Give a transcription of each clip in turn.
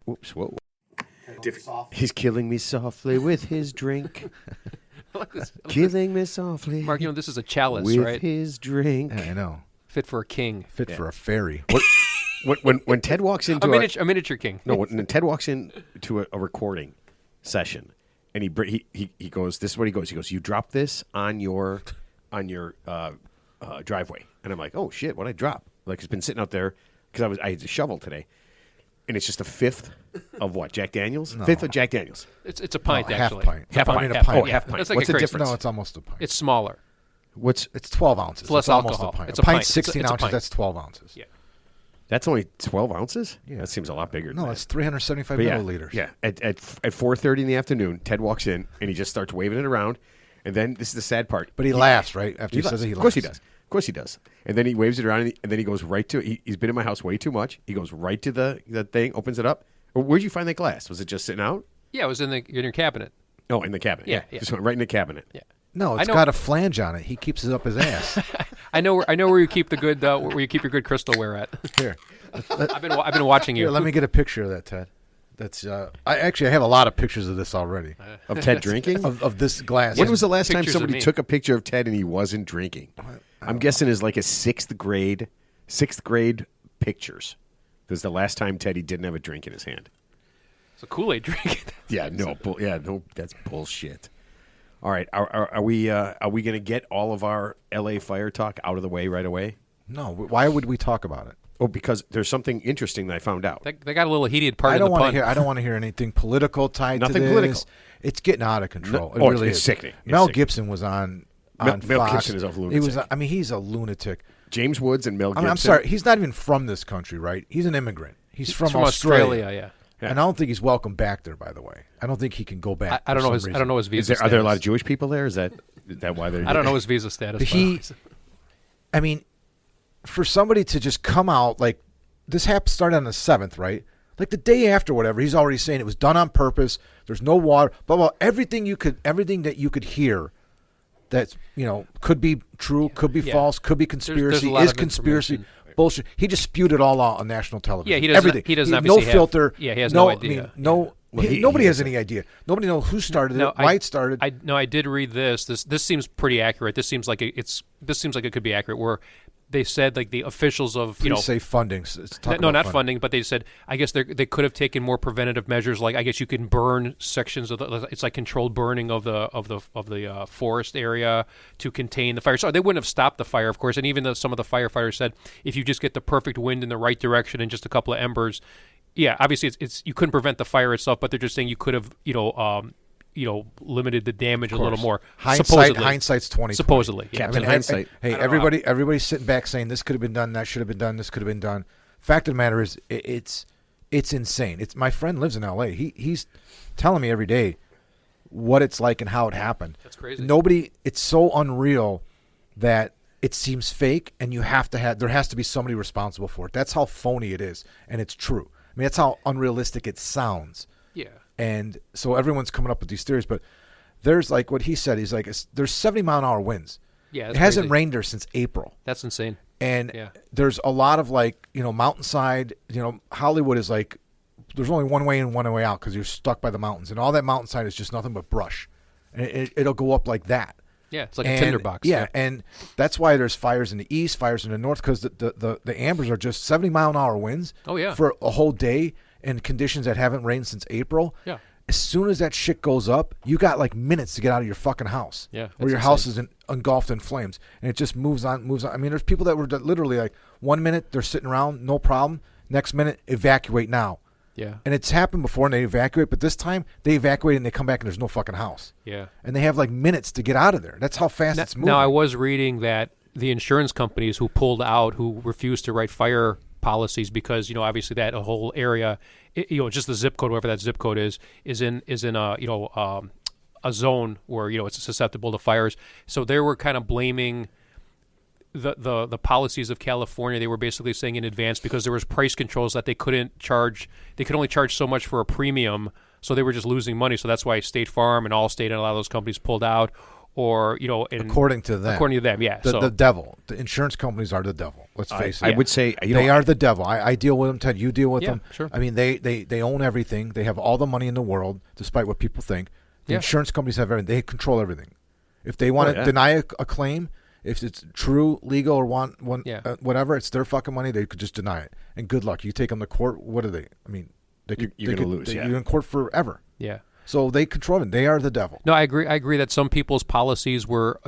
Whoops, whoa. He's killing me softly with his drink. Killing me softly. Mark, this is a chalice, with right? his drink. Yeah, I know. Fit for a king. Fit for a fairy. When Ted walks into a miniature king. No, when Ted walks into a recording session, and he goes, this is what he goes. He goes, you drop this on your driveway, and I'm like, oh shit, what'd I drop? Like, it's been sitting out there because I had to shovel today, and it's just a fifth of what, Jack Daniels? No. Fifth of Jack Daniels. It's a pint, actually. Half pint. pint. Oh, half pint. That's like What's a the crazy- difference? No, it's almost a pint. It's smaller. It's 12 ounces. It's less almost alcohol. a pint. It's a a pint's pint. 16 It's a ounces. pint. That's 12 ounces. Yeah. That's only 12 ounces? Yeah. That seems a lot bigger than that. No, it's 375 But milliliters. Yeah. At 4:30 in the afternoon, Ted walks in, and he just starts waving it around, and then this is the sad part. But he laughs, right? After he says laughs. it, he Of course he laughs. does. Of course he does. And then he waves it around, and then he goes right to he's been in my house way too much. He goes right to the thing, opens it up. Where'd you find that glass? Was it just sitting out? Yeah, it was in your cabinet. Oh, in the cabinet. Yeah. Just went right in the cabinet. Yeah. No, it's got a flange on it. He keeps it up his ass. I know where you keep the good where you keep your good crystalware at. Here. I've been watching you. Here, let me get a picture of that, Ted. That's I have a lot of pictures of this already. Of Ted drinking? of this glass. When was the last time Pictures of somebody me. took a picture of Ted and he wasn't drinking? I'm guessing is like a sixth grade pictures. This is the last time Teddy didn't have a drink in his hand. It's a Kool-Aid drink. No, that's bullshit. All right, are we going to get all of our LA fire talk out of the way right away? No, why would we talk about it? Oh, because there's something interesting that I found out. They got a little heated part I of the don't pun. want to hear anything political tied Nothing to this. political. It's getting out of control. No, it really it's is. sickening. It's Mel sickening. Gibson was on Mel Fox. Gibson is a lunatic. He's a lunatic. James Woods and Mel Gibson. I'm sorry, he's not even from this country, right? He's an immigrant. He's from Australia, yeah. Yeah. And I don't think he's welcome back there, by the way. I don't think he can go back. I don't know for his some I don't know his visa. Are there a lot of status. Jewish people there? Is that why they're? I don't know his visa status. I mean, for somebody to just come out like this started on the 7th, right? Like the day after, whatever. He's already saying it was done on purpose. There's no water. Blah blah. Everything that you could hear, that's could be true, could be false, could be conspiracy, there's a lot is of conspiracy. Bullshit. He just spewed it all out on national television. Yeah, he doesn't. Everything. He doesn't no obviously filter. He has no idea. I mean, nobody has any idea. Nobody knows who started it, why it started. I did read this. This seems pretty accurate. This seems like it could be accurate. Where they said like the officials of Please say funding. not funding, but they said I guess they could have taken more preventative measures. Like I guess you can burn sections of it's like controlled burning of the forest area to contain the fire. So they wouldn't have stopped the fire, of course. And even though some of the firefighters said if you just get the perfect wind in the right direction and just a couple of embers, yeah, obviously it's you couldn't prevent the fire itself, but they're just saying you could have limited the damage a little more. Hindsight's 20. Supposedly, yeah. Captain Hindsight. Hey, everybody's sitting back saying this could have been done, that should have been done, this could have been done. Fact of the matter is, it's insane. It's my friend lives in L.A. He's telling me every day what it's like and how it happened. That's crazy. It's so unreal that it seems fake, and there has to be somebody responsible for it. That's how phony it is, and it's true. I mean, that's how unrealistic it sounds. Yeah. And so everyone's coming up with these theories, but there's like what he said. He's like, there's 70-mile-an-hour winds. Yeah, it hasn't rained there since April. That's insane. And there's a lot of mountainside. Hollywood is like, there's only one way in, one way out because you're stuck by the mountains, and all that mountainside is just nothing but brush, and it'll go up like that. Yeah, it's like a tinderbox. Yeah, and that's why there's fires in the east, fires in the north, because the ambers are just 70-mile-an-hour winds. Oh yeah, for a whole day. In conditions that haven't rained since April, as soon as that shit goes up, you got like minutes to get out of your fucking house. Yeah, or your house is engulfed in flames, and it just moves on. I mean, there's people that were literally like 1 minute they're sitting around, no problem. Next minute, evacuate now. Yeah, and it's happened before, and they evacuate, but this time they evacuate and they come back and there's no fucking house. Yeah, and they have like minutes to get out of there. That's how fast it's moving. Now, I was reading that the insurance companies who pulled out, who refused to write fire policies because obviously that whole area, just the zip code, whatever that zip code is in a zone where it's susceptible to fires. So they were kind of blaming the policies of California. They were basically saying in advance because there was price controls that they could only charge so much for a premium, so they were just losing money. So that's why State Farm and Allstate and a lot of those companies pulled out. or according to them, yeah. The devil. The insurance companies are the devil. Let's face it. I would say they are the devil. I deal with them, Ted. You deal with them. Sure. I mean, they own everything. They have all the money in the world, despite what people think. The insurance companies have everything. They control everything. If they want to deny a claim, if it's true, legal, or whatever, it's their fucking money. They could just deny it. And good luck. You take them to court. What are they? I mean, you're going to lose. You're in court forever. Yeah. So they control it. They are the devil. No, I agree that some people's policies were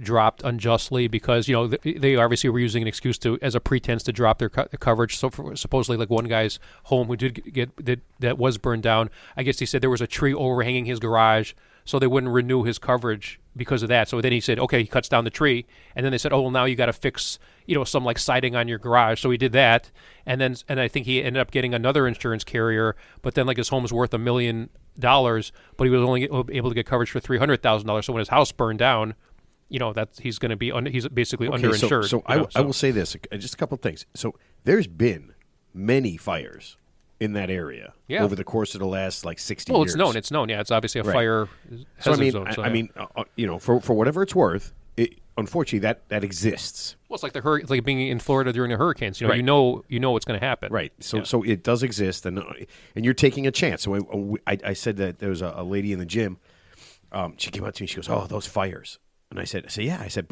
dropped unjustly because they obviously were using an excuse as a pretense to drop their coverage. So supposedly, like one guy's home who that was burned down, I guess he said there was a tree overhanging his garage, so they wouldn't renew his coverage because of that. So then he said, okay, he cuts down the tree, and then they said, oh well, now you got to fix some like siding on your garage. So he did that, and I think he ended up getting another insurance carrier, but then like his home's worth $1 million. But he was only able to get coverage for $300,000. So when his house burned down, that he's going to be he's basically underinsured. So I will say this, just a couple of things. So there's been many fires in that area over the course of the last 60 years. Well, it's known. Yeah, it's obviously a fire hazard zone. So, I mean, for whatever it's worth, unfortunately that exists. Well, it's like being in Florida during the hurricanes. Right. You know what's going to happen. Right. So it does exist, and you're taking a chance. So I said that there was a lady in the gym. She came up to me. She goes, "Oh, those fires." And I said, "Yeah." I said,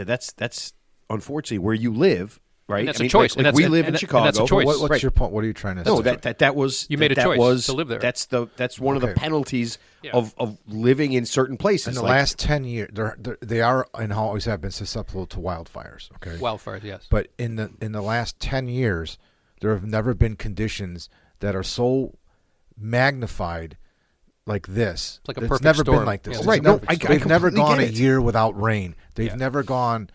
that's unfortunately where you live." Right, and that's a choice. Like we live in Chicago. And that's a choice. What's your point? What are you trying to say? No, that was you made a choice to live there. That's one of the penalties of living in certain places. In the last 10 years, they are and always have been susceptible to wildfires. Okay, wildfires, yes. But in the last 10 years, there have never been conditions that are so magnified like this. It's like a it's perfect never storm. been like this. Yeah, right? They've never gone a it. year without rain. They've never gone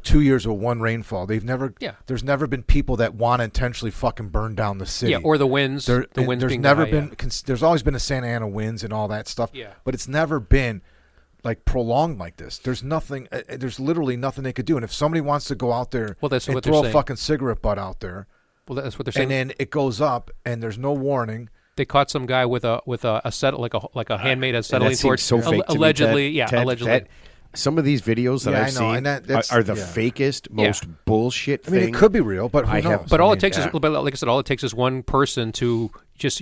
2 years with one rainfall. They've never. Yeah. There's never been people that want to intentionally fucking burn down the city. Yeah, or the winds. The winds there's being never high, been. There's always been a Santa Ana winds and all that stuff. Yeah. But it's never been like prolonged like this. There's nothing. There's literally nothing they could do. And if somebody wants to go out there that's and what throw they're a saying. fucking cigarette butt out there, well, that's what they're saying. and then it goes up and there's no warning. They caught some guy with a like a handmade acetylene torch. So fake to me, allegedly, Ted. allegedly. Some of these videos that I've seen are the fakest, most bullshit thing. I mean, it could be real, but who knows? But all it takes is, like I said, all it takes is one person to just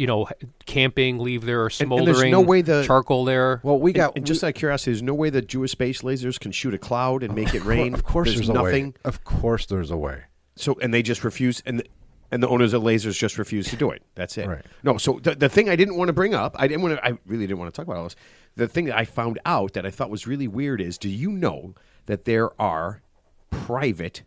camping, leave their smoldering there's no way charcoal there. Well, and just out of curiosity, there's no way that Jewish space lasers can shoot a cloud and make it rain. Of course, there's nothing. a way. Of course, there's a way. So and they just refuse, and the owners of lasers just refuse to do it. That's it. Right. No. So the thing I didn't want to bring up, I really didn't want to talk about all this. The thing that I found out that I thought was really weird is, do you know that there are private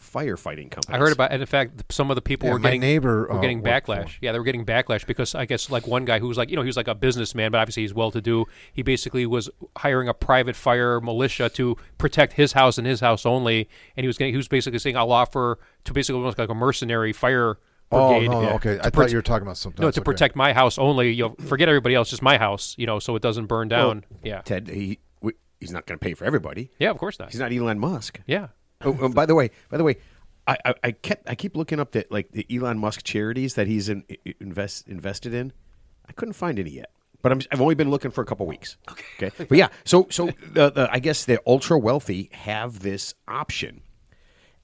firefighting companies? I heard about, and in fact, some of the people were getting backlash. Yeah, they were getting backlash because I guess like one guy who was like, he was like a businessman, but obviously he's well-to-do. He basically was hiring a private fire militia to protect his house and his house only, and he was basically saying, I'll offer to basically almost like a mercenary fire brigade. Oh, no, okay. I thought you were talking about something else. To protect my house only. Forget everybody else, just my house, so it doesn't burn down. Well, Ted, he's not going to pay for everybody. Yeah, of course not. He's not Elon Musk. Yeah. Oh, by the way, I keep looking up the Elon Musk charities that he's invested in. I couldn't find any yet, but I've only been looking for a couple weeks. Okay. But yeah, so I guess the ultra wealthy have this option.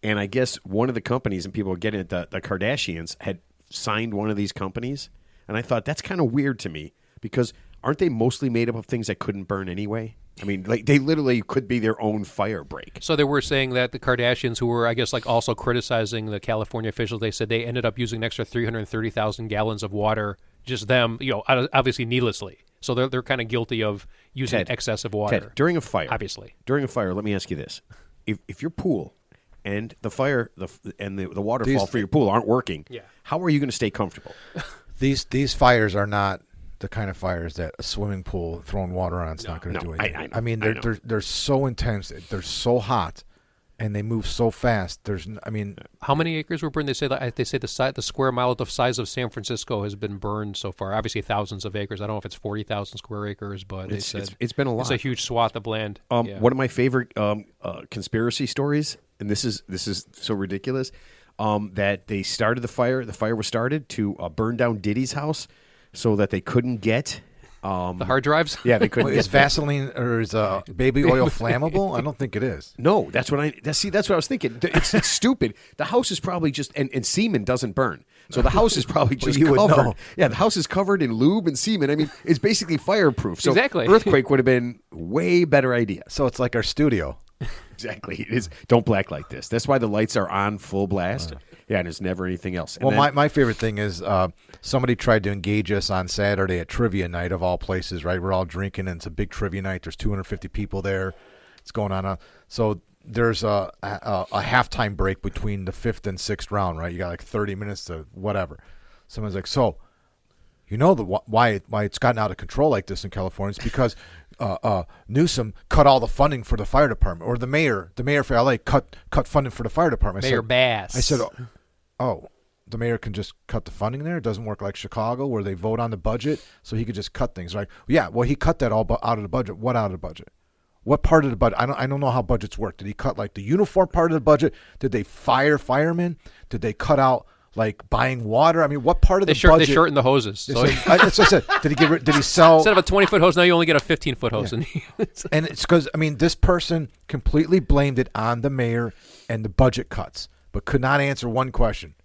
And I guess one of the companies, and people are getting it, the Kardashians had signed one of these companies. And I thought, that's kind of weird to me because aren't they mostly made up of things that couldn't burn anyway? I mean, like they literally could be their own fire break. So they were saying that the Kardashians, who were, I guess, like also criticizing the California officials, they said they ended up using an extra 330,000 gallons of water, just them, obviously needlessly. So they're kind of guilty of using excessive water. Ted, during a fire, obviously. During a fire, let me ask you this. If your pool and the fire and the waterfall for your pool aren't working, how are you going to stay comfortable? These fires are not the kind of fires that a swimming pool throwing water on it's not going to do anything. I mean, they're so intense, they're so hot, and they move so fast. How many acres were burned? They say the square mile, the size of San Francisco, has been burned so far. Obviously, thousands of acres. I don't know if it's 40,000 square acres, but they said it's been a lot. It's a huge swath of land. One of my favorite conspiracy stories, and this is so ridiculous, that they started the fire. The fire was started to burn down Diddy's house, so that they couldn't get The hard drives? Yeah, they couldn't. Is Vaseline or is baby oil flammable? I don't think it is. No, that's what I was thinking. It's stupid. The house is probably just and semen doesn't burn, so the house is probably just you would covered. know. Yeah, the house is covered in lube and semen. I mean, it's basically fireproof. So Exactly. earthquake would have been way better idea. So it's like our studio. Exactly. It is. Don't black like this. That's why the lights are on full blast. Yeah, and there's never anything else. And Well, then- my favorite thing is somebody tried to engage us on Saturday at trivia night of all places, right? We're all drinking, and it's a big trivia night. There's 250 people there. It's going on. So there's a halftime break between the 5th and 6th round, right? You got like 30 minutes to whatever. Someone's like, so you know why it's gotten out of control like this in California? It's because Newsom cut all the funding for the fire department, or the mayor for LA cut funding for the fire department. Mayor Bass. I said, oh, the mayor can just cut the funding there? It doesn't work like Chicago where they vote on the budget, so he could just cut things, right? Yeah, well, he cut that all out of the budget. What out of the budget? What part of the budget? I don't know how budgets work. Did he cut like the uniform part of the budget? Did they fire firemen? Did they cut out like buying water? I mean, what part of the budget? They shortened the hoses. So That's what I said. Did he sell? instead of a 20-foot hose, now you only get a 15-foot hose. And it's because, I mean, this person completely blamed it on the mayor and the budget cuts, but could not answer one question.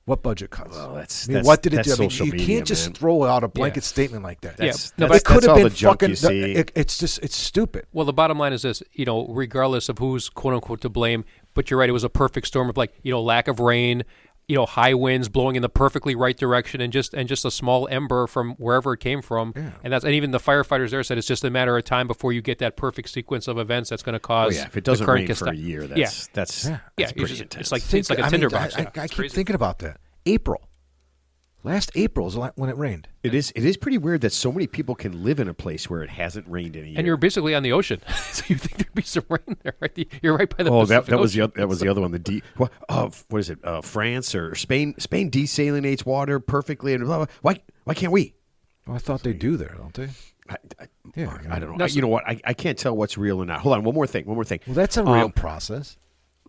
What budget cuts? Well, that's what did it that's do? I mean, social you media, can't just man. throw out a blanket statement like that. That's- No, that's- but it could that's have all been the junk fucking. you see. It's stupid. Well, the bottom line is this, regardless of who's quote unquote to blame, but you're right, it was a perfect storm of lack of rain, high winds blowing in the perfectly right direction, and just a small ember from wherever it came from. Yeah. And even the firefighters there said it's just a matter of time before you get that perfect sequence of events that's going to cause. if it doesn't the current rain to for stop. a year, Yeah. that's Yeah, pretty intense. it's like a tinderbox. I keep thinking about that. April. Last April is when it rained. It is pretty weird that so many people can live in a place where it hasn't rained in a year. And you're basically on the ocean, so you think there'd be some rain there, right? You're right by the. Oh, Pacific that was Ocean. that was the other one. What is it? France or Spain? Spain desalinates water perfectly, and blah, blah. Why can't we? Well, I thought they do there, don't they? I don't know. You know what? I can't tell what's real or not. Hold on, one more thing. Well, that's a real process.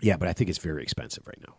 Yeah, but I think it's very expensive right now.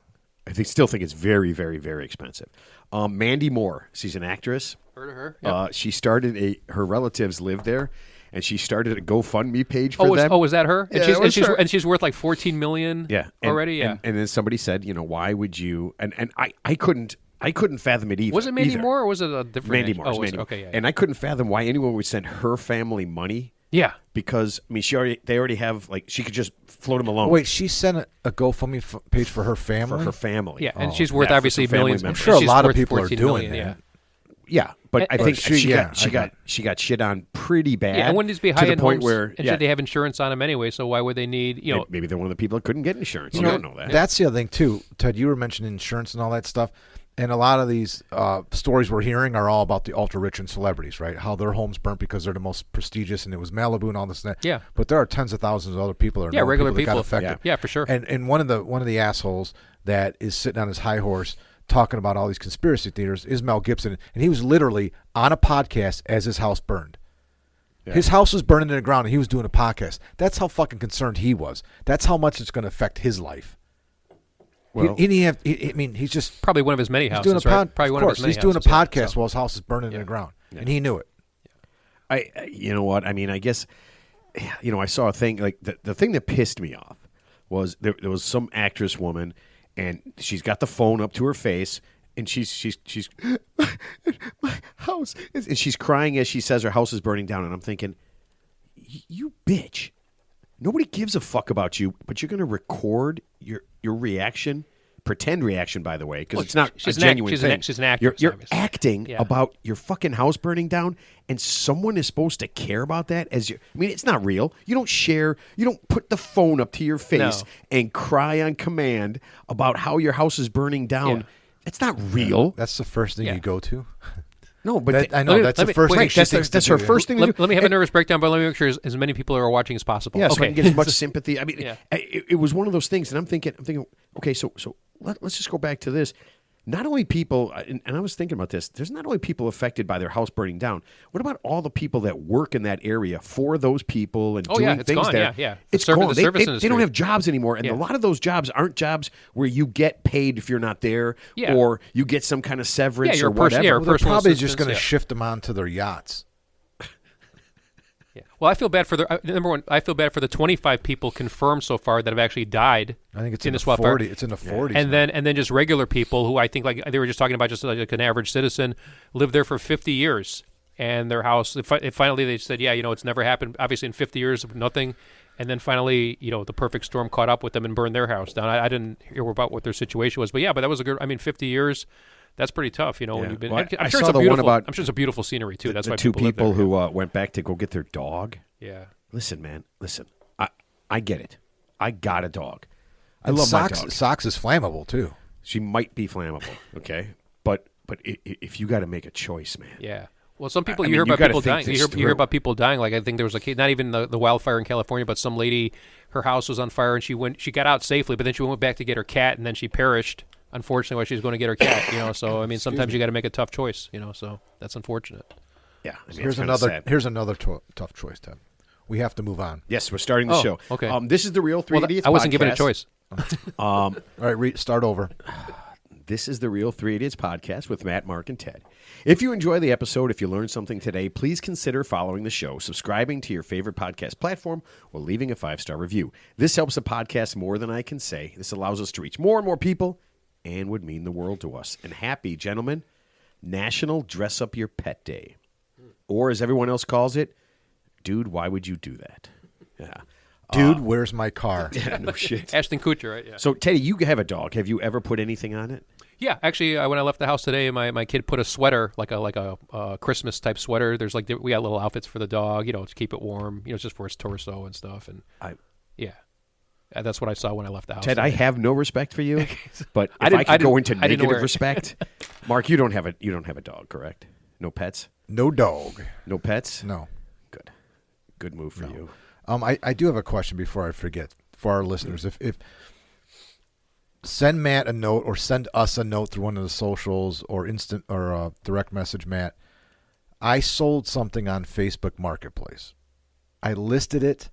Still think it's very, very, very expensive. Mandy Moore, she's an actress. Heard of her? Yep. She started her relatives live there, and she started a GoFundMe page for them. Is that her? Yeah, and she's it was her. And she's worth like $14 million. Yeah, and, already. Yeah. and then somebody said, why would you? And I couldn't fathom it either. Was it Mandy either. Moore or was it a different Mandy name? Moore? Oh, It's was Mandy it? Okay, Moore. yeah. And I couldn't fathom why anyone would send her family money. Yeah. Because they already have she could just float them alone. Oh, wait, she sent a GoFundMe page for her family? For her family. Yeah, and she's worth Yeah, for obviously some family millions. members. I'm sure a She's lot of worth people are 14 doing million, that. Yeah, but I think I she got shit on pretty bad. Yeah, and wouldn't these be to the high-end point homes? where And should they have insurance on them anyway? So why would they need maybe they're one of the people that couldn't get insurance. You You know, don't know that. That's the other thing, too. Ted, you were mentioning insurance and all that stuff. And a lot of these stories we're hearing are all about the ultra-rich and celebrities, right? How their homes burnt because they're the most prestigious, and it was Malibu and all this and that. Yeah. But there are tens of thousands of other people that are normal regular that got people. affected. Yeah, for sure. And one of the assholes that is sitting on his high horse talking about all these conspiracy theories is Mel Gibson, and he was literally on a podcast as his house burned. Yeah. His house was burning to the ground, and he was doing a podcast. That's how fucking concerned he was. That's how much it's going to affect his life. Well, he's just probably one of his many houses. doing a right? Probably of one course, of his many he's doing a houses, podcast so. while his house is burning to the ground, and he knew it. You know what? I mean, I guess, I saw a thing like the thing that pissed me off was there was some actress woman, and she's got the phone up to her face, and she's my house, and she's crying as she says her house is burning down, and I'm thinking, you bitch, nobody gives a fuck about you, but you're going to record your reaction. Pretend reaction, by the way, because it's not a genuine thing. She's an actress. You're obviously. acting about your fucking house burning down, and someone is supposed to care about that as you. I mean, it's not real. You don't share. You don't put the phone up to your face and cry on command about how your house is burning down. Yeah. It's not real. That's the first thing you go to. No, but I know that's the first thing. That's her first thing. Let me have a nervous breakdown, but let me make sure as many people are watching as possible. Yeah, so I okay. can get as much sympathy. I mean, it was one of those things, and I'm thinking, okay, so let's just go back to this. Not only people, and I was thinking about this, there's not only people affected by their house burning down. What about all the people that work in that area for those people and doing it's things gone. there? Yeah. It's The gone. service They industry. don't have jobs anymore, and a lot of those jobs aren't jobs where you get paid if you're not there, or you get some kind of severance you're or whatever. You're Well, they're personal probably just assistance, going to shift them onto their yachts. Yeah. Well, I feel bad for the number one. I feel bad for the 25 people confirmed so far that have actually died. I think it's in in the the swap 40. fire. It's in the 40s. And then just regular people who I think, like they were just talking about, just like an average citizen lived there for 50 years, and their house. Finally, they said, yeah, it's never happened. Obviously, in 50 years, nothing. And then finally, the perfect storm caught up with them and burned their house down. I didn't hear about what their situation was, but that was a good. 50 years. That's pretty tough, When you've been. Well, I'm I sure saw it's a the one beautiful. about I'm sure it's a beautiful scenery too. That's the why two live people there, who went back to go get their dog. Yeah. Listen, man. Listen. I get it. I got a dog. I And love my socks, dog. Socks is flammable, too. She might be flammable. Okay, but if you got to make a choice, man. Yeah. Well, some people I you mean, hear you about gotta people think dying. this You hear through. about people dying. Like I think there was a case, not even the wildfire in California, but some lady, her house was on fire and she got out safely, but then she went back to get her cat and then she perished. Unfortunately, while she was going to get her cat. So sometimes you got to make a tough choice. So that's unfortunate. Yeah. I mean, Here's it's kinda another. sad. Here's another tough choice, Ted. We have to move on. Yes, we're starting the Oh, show. okay. This is the Real Three Well, Idiots I wasn't given a podcast. choice. All right, start over. This is the Real Three Idiots podcast with Matt, Mark, and Ted. If you enjoy the episode, if you learned something today, please consider following the show, subscribing to your favorite podcast platform, or leaving a 5-star review. This helps the podcast more than I can say. This allows us to reach more and more people and would mean the world to us. And happy, gentlemen, National Dress Up Your Pet Day. Or as everyone else calls it, dude, why would you do that? Yeah. Dude, where's my car? Yeah, no shit. Ashton Kutcher, right? Yeah. So, Teddy, you have a dog. Have you ever put anything on it? Yeah, actually, when I left the house today, my kid put a sweater, like a Christmas type sweater. There's we got little outfits for the dog, to keep it warm, just for its torso and stuff. And that's what I saw when I left the house. Ted, today. I have no respect for you, but if I I could go didn't- into I didn't know negative where- respect, Mark, you don't have a dog, correct? No pets? No dog. No pets? No. Good move for you. I do have a question before I forget for our listeners. If send Matt a note or send us a note through one of the socials or instant or direct message Matt. I sold something on Facebook Marketplace. I listed it,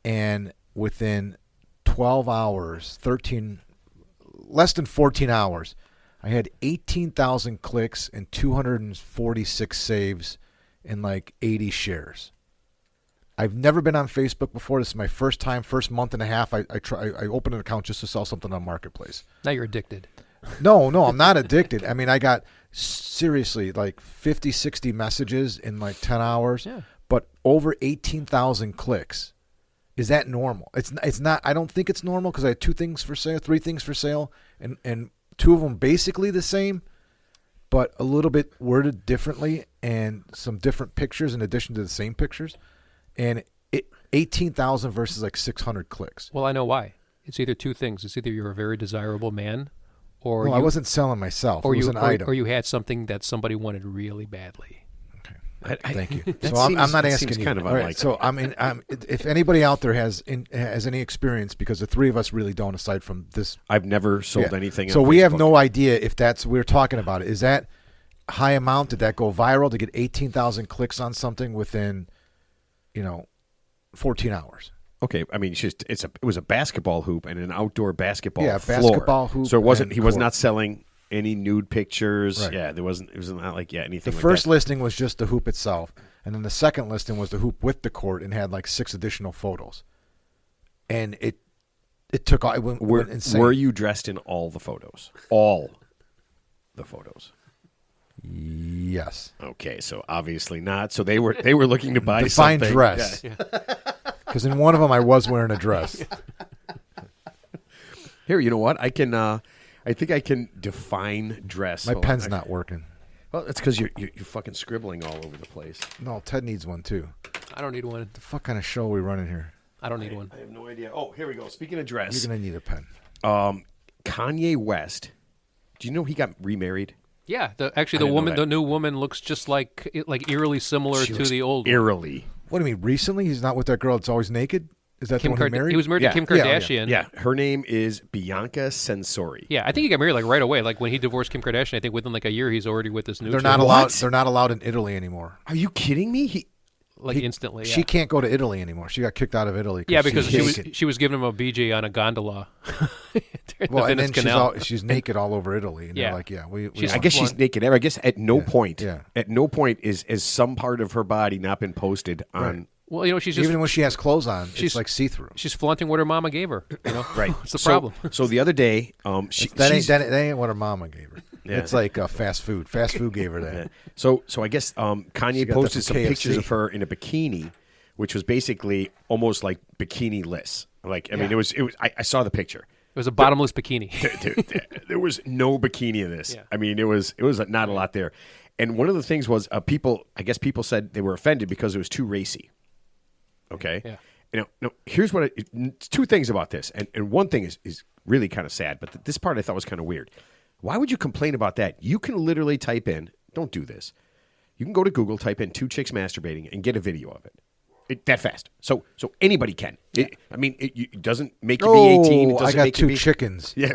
and within 12 hours, less than 14 hours, I had 18,000 clicks and 246 saves and like 80 shares. I've never been on Facebook before. This is my first time, first month and a half. I opened an account just to sell something on Marketplace. Now you're addicted. No, I'm not addicted. I mean, I got seriously like 50, 60 messages in like 10 hours, but over 18,000 clicks. Is that normal? It's not. I don't think it's normal because I had 3 things for sale, and 2 of them basically the same, but a little bit worded differently and some different pictures in addition to the same pictures. And 18,000 versus like 600 clicks. Well, I know why. It's either 2 things. It's either you're a very desirable man, or I wasn't selling myself. or it was you an item. or you had something that somebody wanted really badly. Thank you. That So I'm seems- not that asking seems you. kind of All right, unlikely. so if anybody out there has any experience, because the 3 of us really don't, aside from this. I've never sold Yeah. anything So on we have Facebook. no idea if we're talking about it. Is that high amount? Did that go viral to get 18,000 clicks on something within, 14 hours? Okay, I mean, it was a basketball hoop and an outdoor basketball Yeah, floor. basketball hoop So and he was court. not selling any nude pictures. Right. Yeah, it was not like anything. The like first that. listing was just the hoop itself, and then the second listing was the hoop with the court and had like 6 additional photos. And it went insane. Were you dressed in all the photos? All the photos. Yes. Okay, so obviously not. So they were looking to buy Define something. dress. Yeah. Because in one of them I was wearing a dress. Here, you know what? I can. I think I can define dress. My Hold on. pen's not working. Well, it's because you're fucking scribbling all over the place. No, Ted needs one too. I don't need one. The fuck kind of show are we running here? I don't need one. I have no idea. Oh, here we go. Speaking of dress, You're gonna need a pen. Kanye West. Do you know he got remarried? Yeah, the I didn't know that. the new woman looks just like eerily similar She to looks the old one. eerily. What do you mean? Recently, he's not with that girl that's always naked. Is that Kim the one he married? He was married Yeah. to Kim Yeah, yeah. Kardashian. Yeah, her name is Bianca Censori. Yeah, I think he got married like right away. Like when he divorced Kim Kardashian, I think within like a year he's already with this new. They're chick. not What? allowed. They're not allowed in Italy anymore. Are you kidding me? like instantly. She Yeah. can't go to Italy anymore. She got kicked out of Italy. Yeah, because she's naked. she was giving him a BJ on a gondola. during Well, the and Venice then Canal. she's naked all over Italy, and Yeah. they're like, "Yeah, we." She's- I guess she's One. naked. I guess at no Yeah. point, Yeah. at no point is some part of her body not been posted on Well, she's just Even when she has clothes on, she's- it's like see-through. she's flaunting what her mama gave her. Right. What's the problem? So the other day, That ain't what her mama gave her. Yeah. It's like fast food. Fast food gave her that. Yeah. So I guess Kanye got that posted from some KFC. pictures of her in a bikini, which was basically almost like bikini-less. Like, I mean, it was. I saw the picture. It was a bottomless bikini. There was no bikini in this. Yeah. I mean, it was not a lot there. And one of the things was people said they were offended because it was too racy. Okay. Yeah. Now here's what two things about this, and one thing is really kind of sad, but this part I thought was kind of weird. Why would you complain about that? You can literally type in. Don't do this. You can go to Google, type in 2 chicks masturbating, and get a video of it. That fast. So anybody can. It doesn't make you be 18. It Oh, doesn't I got make you 2 be, chickens. Yeah.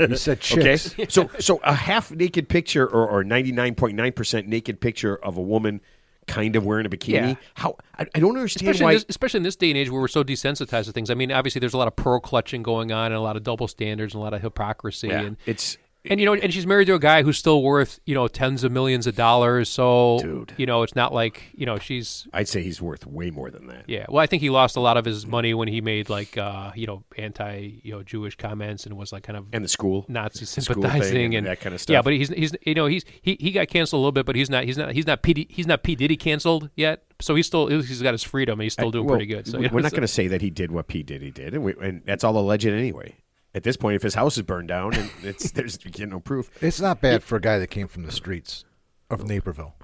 You said chicks. Okay. So a half naked picture or 99.9% naked picture of a woman kind of wearing a bikini. Yeah. How I don't understand why. Especially in this day and age where we're so desensitized to things. I mean, obviously there's a lot of pearl clutching going on and a lot of double standards and a lot of hypocrisy. Yeah, And it's and she's married to a guy who's still worth tens of millions of dollars. So Dude. it's not like she's. I'd say he's worth way more than that. Yeah, well, I think he lost a lot of his money when he made like anti Jewish comments and was like kind of And the school Nazi school thing sympathizing and that kind of stuff. Yeah, but he got canceled a little bit, but he's not P Diddy canceled yet. So he's got his freedom. And he's still doing pretty good. So we're not going to say that he did what P Diddy did, and that's all alleged anyway. At this point, if his house is burned down, and there's no proof. It's not bad for a guy that came from the streets of Naperville.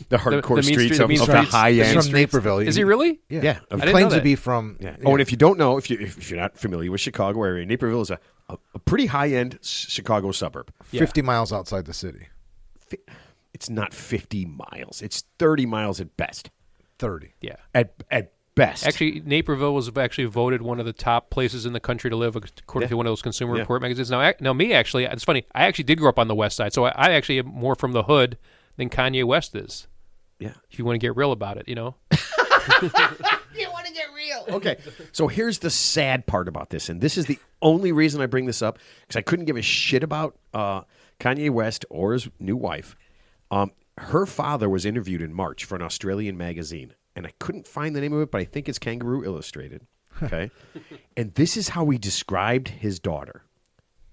The hardcore mean streets the of mean the streets. high He's end. from Naperville. Is he really? Yeah. Yeah. He I didn't know claims to that. be from. Yeah. Oh, and if you don't know, if you're not familiar with Chicago area, Naperville is a pretty high end Chicago suburb. 50 miles outside the city. It's not 50 miles. It's 30 miles at best. 30. Yeah. At best. Actually, Naperville was actually voted one of the top places in the country to live, according to one of those Consumer Report magazines. Now, me actually, it's funny. I actually did grow up on the West Side, so I actually am more from the hood than Kanye West is. Yeah. If you want to get real about it, You want to get real. Okay. So here's the sad part about this, and this is the only reason I bring this up, because I couldn't give a shit about Kanye West or his new wife. Her father was interviewed in March for an Australian magazine, and I couldn't find the name of it, but I think it's Kangaroo Illustrated. Okay. And this is how he described his daughter.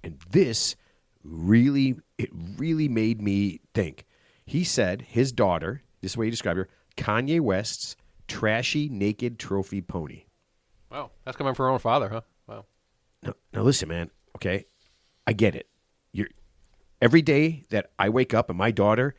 And this really made me think. He said his daughter, this is the way he described her, Kanye West's trashy, naked trophy pony. Wow, that's coming from her own father, huh? Wow. Now listen, man. Okay, I get it. Every day that I wake up and my daughter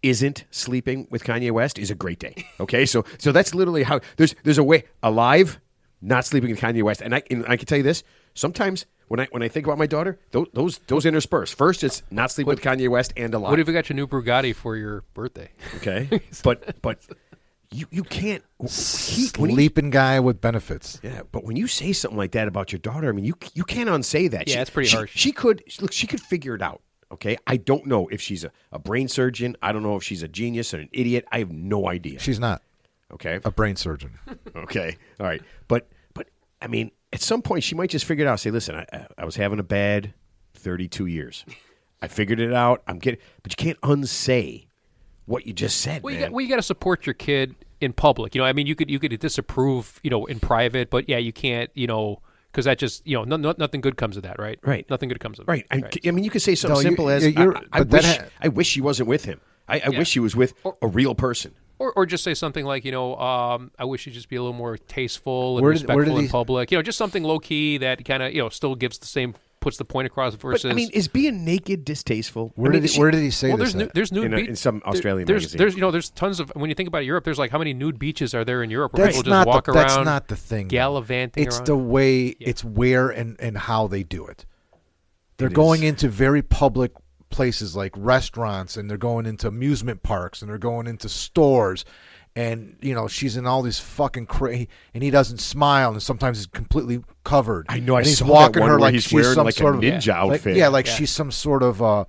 isn't sleeping with Kanye West is a great day. Okay, so that's literally how there's a way alive, not sleeping with Kanye West, and I can tell you this. Sometimes when I think about my daughter, those intersperse. First, it's not sleeping with Kanye West and alive. What if you got your new Bugatti for your birthday? Okay, but you can't Sleeping guy with benefits. Yeah, but when you say something like that about your daughter, I mean, you can't unsay that. Yeah, it's pretty harsh. She could figure it out. Okay, I don't know if she's a brain surgeon. I don't know if she's a genius or an idiot. I have no idea. She's not Okay, a brain surgeon. okay, all right, but I mean, at some point she might just figure it out. Say, listen, I was having a bad 32 years. I figured it out. But you can't unsay what you just said, Well, man. you got to support your kid in public. I mean, you could disapprove, in private, but yeah, you can't, because that just, nothing good comes of that, right? Right. Nothing good comes of Right. that. I mean, you could say something No, simple as, I wish she wasn't with him. I wish she was with a real person. Or just say something like, I wish you'd just be a little more tasteful and Where did respectful in he- public. Just something low key that kind of, still puts the point across versus. But, I mean, is being naked distasteful? Where did he say well, this? there's nude in some Australian there's magazine. there's tons of, when you think about Europe, there's like how many nude beaches are there in Europe where That's people just walk around? That's not the thing. gallivanting It's around? the way. It's where and how they do it. They're going into very public places like restaurants, and they're going into amusement parks, and they're going into stores. And, she's in all these fucking and he doesn't smile, and sometimes he's completely covered. I know, I and he's saw walking that one her where like he's she's wearing some like a sort of ninja outfit. she's some sort of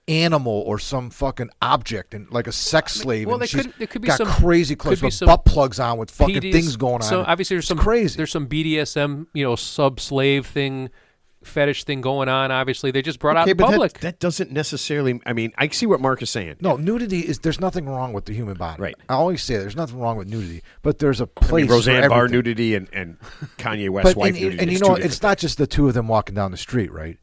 animal or some fucking object, and like a sex slave. well, and she's there could be got some crazy clothes could be with some butt plugs on with fucking PDs things going on. So obviously It's crazy. There's some BDSM, sub slave thing fetish thing going on. Obviously, they just brought out Okay, in but public. that doesn't necessarily. I mean, I see what Mark is saying. No, nudity is. There's nothing wrong with the human body. Right. I always say there's nothing wrong with nudity, but there's a I place mean, Roseanne for Barr everything. nudity and Kanye West's wife nudity. And you is know, two it's different not just the two of them walking down the street, right?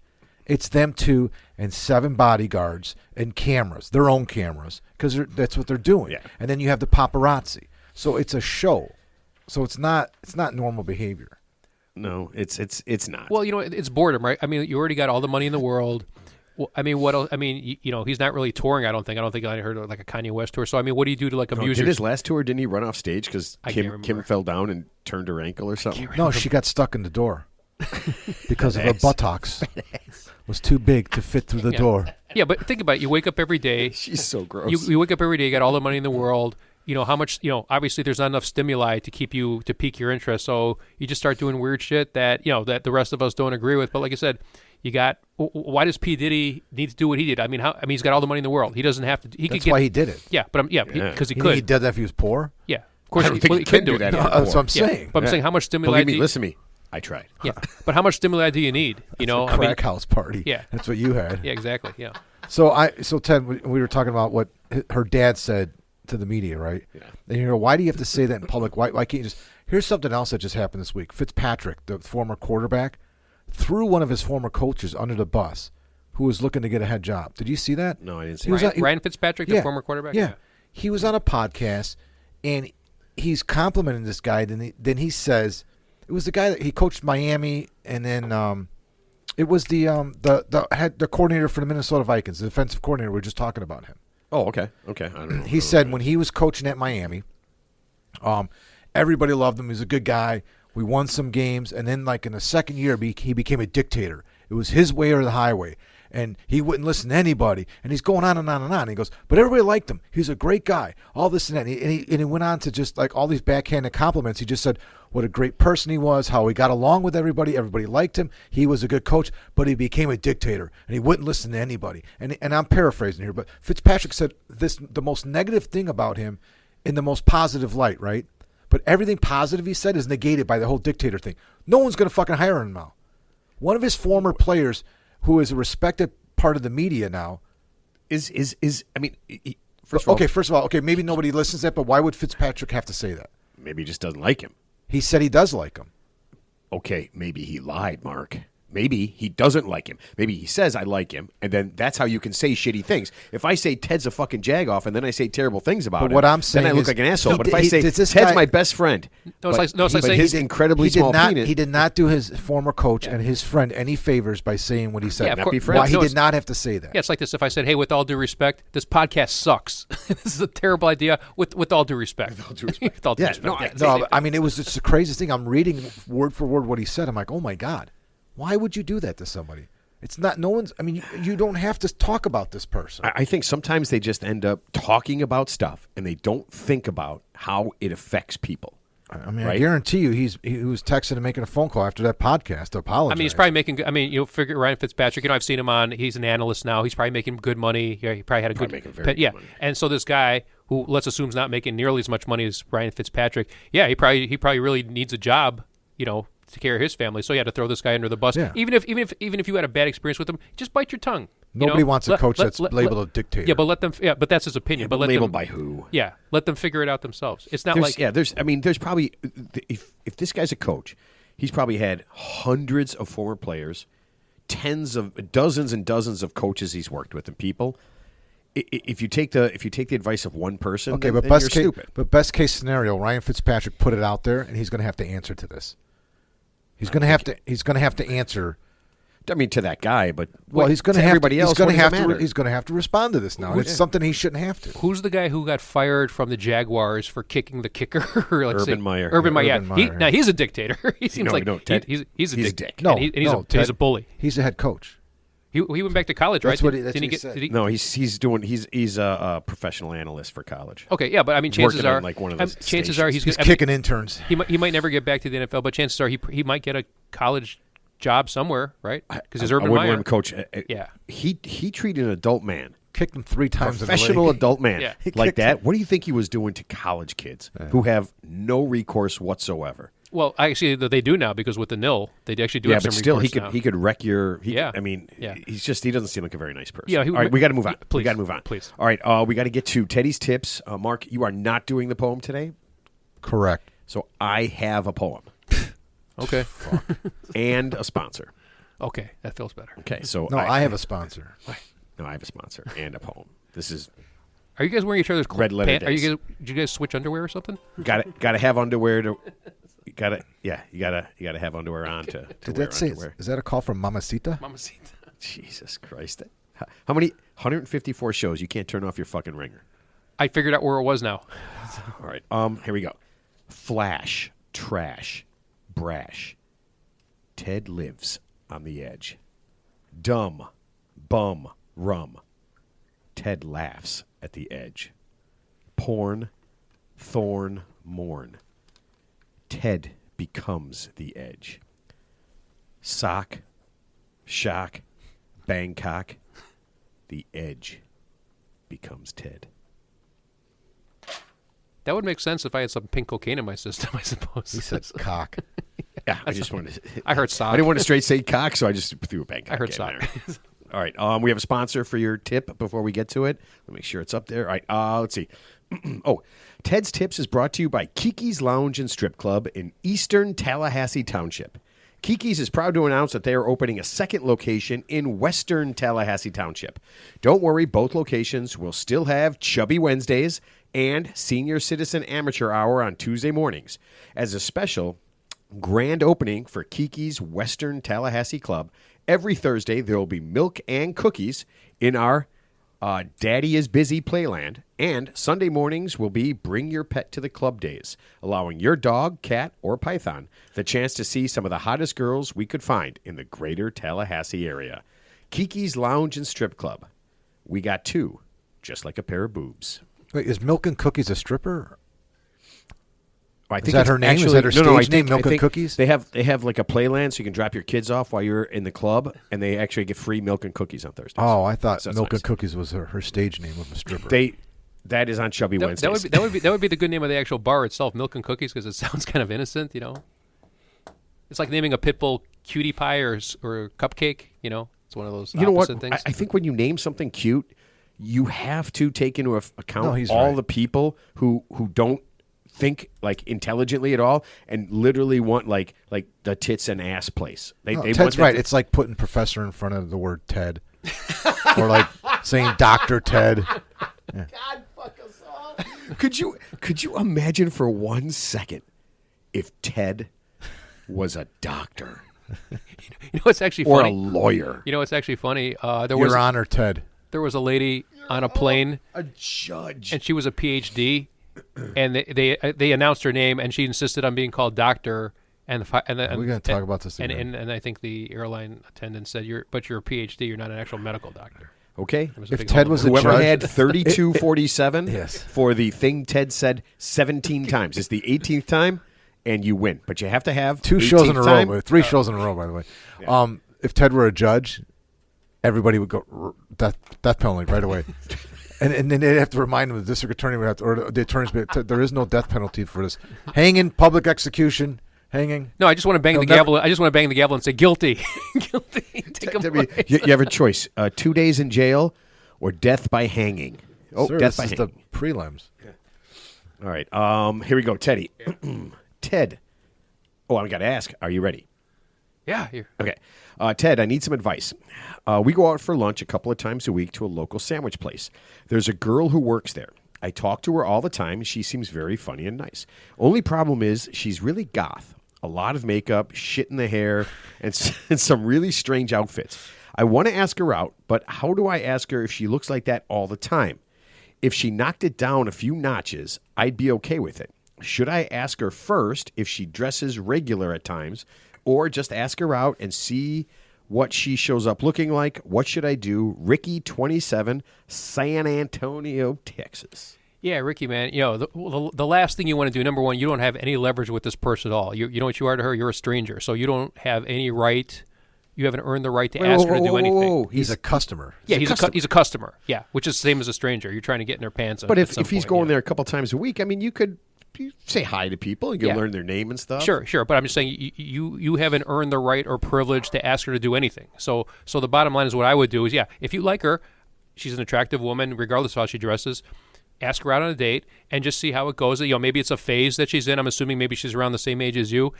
It's them two and 7 bodyguards and cameras, their own cameras, because that's what they're doing. Yeah. And then you have the paparazzi. So it's a show. So it's not normal behavior. No, it's not. Well, it's boredom, right? I mean, you already got all the money in the world. Well, I mean, what else? I mean, he's not really touring. I don't think I heard of like a Kanye West tour. So I mean, what do you do to like amuse did your? his last tour? Didn't he run off stage because I can't Kim remember. fell down and turned her ankle or something? No, she got stuck in the door because of her buttocks was too big to fit through the door. Yeah, but think about it. You wake up every day. She's so gross. You wake up every day. You got all the money in the world. How much? Obviously, there's not enough stimuli to keep you to pique your interest. So you just start doing weird shit that that the rest of us don't agree with. But like I said, you got. Why does P Diddy need to do what he did? I mean, he's got all the money in the world. He doesn't have to. That's why he did it. Yeah, but because he You could. think he did that if he was poor? Yeah, of course. I don't think he he could can do do it. that. No, that's what I'm saying. But I'm saying, how much stimuli? Believe me, listen to me. I tried. Yeah, but how much stimuli do you need? It's a crack house party. Yeah. That's what you had. Yeah, exactly. Yeah. So Ted, we were talking about what her dad said to the media, right? Yeah. And why do you have to say that in public? Why can't you just? Here's something else that just happened this week. Fitzpatrick, the former quarterback, threw one of his former coaches under the bus, who was looking to get a head job. Did you see that? No, I didn't see He was that. Ryan Fitzpatrick, the former quarterback. Yeah. He was on a podcast, and he's complimenting this guy. Then he says it was the guy that he coached Miami, and then it was the coordinator for the Minnesota Vikings, the defensive coordinator. We were just talking about him. Oh, okay. I don't know. He said when he was coaching at Miami, everybody loved him. He was a good guy. We won some games, and then like in the second year, he became a dictator. It was his way or the highway, and he wouldn't listen to anybody. And he's going on and on and on. And he goes, but everybody liked him. He was a great guy. All this and that. And he went on to just like all these backhanded compliments. He just said what a great person he was, how he got along with everybody. Everybody liked him. He was a good coach, but he became a dictator, and he wouldn't listen to anybody. And I'm paraphrasing here, but Fitzpatrick said the most negative thing about him in the most positive light, right? But everything positive he said is negated by the whole dictator thing. No one's going to fucking hire him now. One of his former players, who is a respected part of the media now, is I mean, first of all, maybe nobody listens to that, but why would Fitzpatrick have to say that? maybe he just doesn't like him. He said he does like him. Okay, maybe he lied, Mark. Maybe he doesn't like him. Maybe he says I like him, and then that's how you can say shitty things. If I say Ted's a fucking jagoff, and then I say terrible things about him, what I'm saying then I look is like an asshole. But if I he- say does this Ted's guy- my best friend, No, it's like but saying his incredibly small penis. He did not do his former coach and his friend any favors by saying what he said. Yeah, of Not course. be friends. Why he No, did it's- not have to say that. Yeah, it's like this. If I said, "Hey, with all due respect, this podcast sucks. This is a terrible idea." With all due respect. With all due respect. With all due Yeah, respect. no, Yeah, No, I mean, it was just the craziest thing. I'm reading word for word what he said. I'm like, oh my God, why would you do that to somebody? It's not, no one's, I mean, you don't have to talk about this person. I think sometimes they just end up talking about stuff, and they don't think about how it affects people. I mean, I right? guarantee you he was texting and making a phone call after that podcast to apologize. I mean, he's probably making. I mean, figure Ryan Fitzpatrick. I've seen him on. He's an analyst now. He's probably making good money. Yeah, he probably had a Probably good. making very good money. And so this guy who let's assume is not making nearly as much money as Ryan Fitzpatrick. Yeah, he probably really needs a job. To take care of his family. So you had to throw this guy under the bus. Yeah. Even if you had a bad experience with him, just bite your tongue. Nobody wants a coach that's labeled a dictator. Yeah, but let them. Yeah, but that's his opinion. But let Labeled them, by who? Yeah, let them figure it out themselves. It's not like there's probably if this guy's a coach, he's probably had hundreds of former players, dozens and dozens of coaches he's worked with and people. If you take the advice of one person, Okay, then but you're stupid. best case scenario, Ryan Fitzpatrick put it out there, and he's going to have to answer to this. He's going to have to. He's going to have to answer. I mean, to that guy, but He's going to have everybody else. He's going to have matter? to. He's going to have to respond to this now. And it's something he shouldn't have to. who's the guy who got fired from the Jaguars for kicking the kicker? Urban Meyer. Urban Meyer. Urban Meyer, Now he's a dictator. He seems No, like no, Ted, he's a dick. No, and he's Ted, a bully. He's a head coach. He went back to college, right? That's what he Didn't said. Did he, No, he's a professional analyst for college. Okay, yeah, but I mean, chances Working on, are, like, one of those chances are stations. He's kicking interns. He might never get back to the NFL, but chances are he might get a college job somewhere, right? Because he's I Urban wouldn't Meyer. let him coach. Yeah. He treated an adult man, Kicked him 3 times. professional in the league. adult man, Yeah. like that. What do you think he was doing to college kids who have no recourse whatsoever? Well, actually, they do now because with the nil, they actually do. Yeah, have but some still, recourse now. he could wreck your. Yeah. I mean, Yeah. he doesn't seem like a very nice person. Yeah. All right, we got to move on. Please. We got to move on. Please. All right, we got to get to Teddy's tips. Mark, you are not doing the poem today, Correct. so I have a poem Okay. and a sponsor. Okay, that feels better. Okay, so No, I have a sponsor. No, I have a sponsor and a poem. This is Are you guys wearing each other's Red letter Are you days. guys? Did you guys switch underwear or something? got to have underwear to. You gotta have underwear on to Did wear that say? underwear. Is that a call from Mamacita? Mamacita. Jesus Christ! How many 154 shows? You can't turn off your fucking ringer. I figured out where it was now. All right. Here we go. Flash, trash, brash. Ted lives on the edge. Dumb, bum, rum. Ted laughs at the edge. Porn, thorn, mourn. Ted becomes the edge. Sock, shock, Bangkok. The edge becomes Ted. That would make sense if I had some pink cocaine in my system, I suppose. He said cock. Yeah, I just wanted to. I heard sock. I didn't want to straight say cock, so I just threw a Bangkok. I heard in sock. there. All right. We have a sponsor for your tip before we get to it. Let me make sure it's up there. All right. Let's see. Ted's Tips is brought to you by Kiki's Lounge and Strip Club in eastern Tallahassee Township. Kiki's is proud to announce that they are opening a second location in western Tallahassee Township. Don't worry, both locations will still have Chubby Wednesdays and Senior Citizen Amateur Hour on Tuesday mornings. As a special grand opening for Kiki's Western Tallahassee Club, every Thursday there will be milk and cookies in our Daddy is Busy Playland, and Sunday mornings will be Bring Your Pet to the Club days, allowing your dog, cat, or python the chance to see some of the hottest girls we could find in the greater Tallahassee area. Kiki's Lounge and Strip Club. We got two, just like a pair of boobs. Wait, is Milk and Cookies a stripper? I think Is that it's her name? Is actually- that her no, I stage name, think- Milk I and think Cookies? They have like a playland, so you can drop your kids off while you're in the club, and they actually get free milk and cookies on Thursdays. Oh, I thought So that's Milk nice. and Cookies was her stage name of a stripper. That is on Chubby That Wednesdays. that would be the good name of the actual bar itself, Milk and Cookies, because it sounds kind of innocent, you know. It's like naming a pit bull Cutie Pie or Cupcake, you know. It's one of those You know what? opposite things. I think when you name something cute, you have to take into account No, he's all right. the people who don't think like intelligently at all and literally want like the tits and ass place. They Ted's want that right. to- It's like putting professor in front of the word Ted. Or like saying Dr. Ted. Could you imagine for 1 second if Ted was a doctor you know what's actually or funny? a lawyer? You know what's actually funny? Your Honor, Ted. There was a lady on a plane, A judge. and she was a PhD, and they announced her name, and she insisted on being called doctor. And We're going to talk about this again. And I think the airline attendant said, you're a PhD. You're not an actual medical doctor." Okay. There was a If big Ted hold was up. a Whoever judge- had 3247 Yes. for the thing Ted said 17 times. It's the 18th time, and you win. But you have to have 2 shows in a 18th row. time. 3 shows in a row, by the way. If Ted were a judge, everybody would go death penalty right away. And then they'd have to remind him, the district attorney would have to, or the attorneys, there is no death penalty for this. Hanging, public execution, hanging. No, I just want to bang the never- gavel. I just want to bang the gavel and say guilty, guilty. Take him away. You have a choice: 2 days in jail or death by hanging. Oh, Sir, death this by is hanging. the prelims. All right. Here we go, Teddy. Ted. Oh, I got to ask. Are you ready? Yeah, here. Okay. Ted, I need some advice. We go out for lunch a couple of times a week to a local sandwich place. There's a girl who works there. I talk to her all the time. She seems very funny and nice. Only problem is she's really goth. A lot of makeup, shit in the hair, and some really strange outfits. I want to ask her out, but how do I ask her if she looks like that all the time? If she knocked it down a few notches, I'd be okay with it. Should I ask her first if she dresses regular at times, or just ask her out and see what she shows up looking like? What should I do? Ricky, 27, San Antonio, Texas. Yeah, Ricky, man. You know, the last thing you want to do, number one, you don't have any leverage with this person at all. You know what you are to her? You're a stranger, so you don't have any right. You haven't earned the right to ask her to do anything. He's a customer. Yeah, he's a customer. Yeah, which is the same as a stranger. You're trying to get in their pants. But at if some he's point, going yeah. there a couple times a week, I mean, you could you say hi to people. You can learn their name and stuff. Sure. But I'm just saying you haven't earned the right or privilege to ask her to do anything. So the bottom line is what I would do is, if you like her, she's an attractive woman, regardless of how she dresses, ask her out on a date and just see how it goes. Maybe it's a phase that she's in. I'm assuming maybe she's around the same age as you.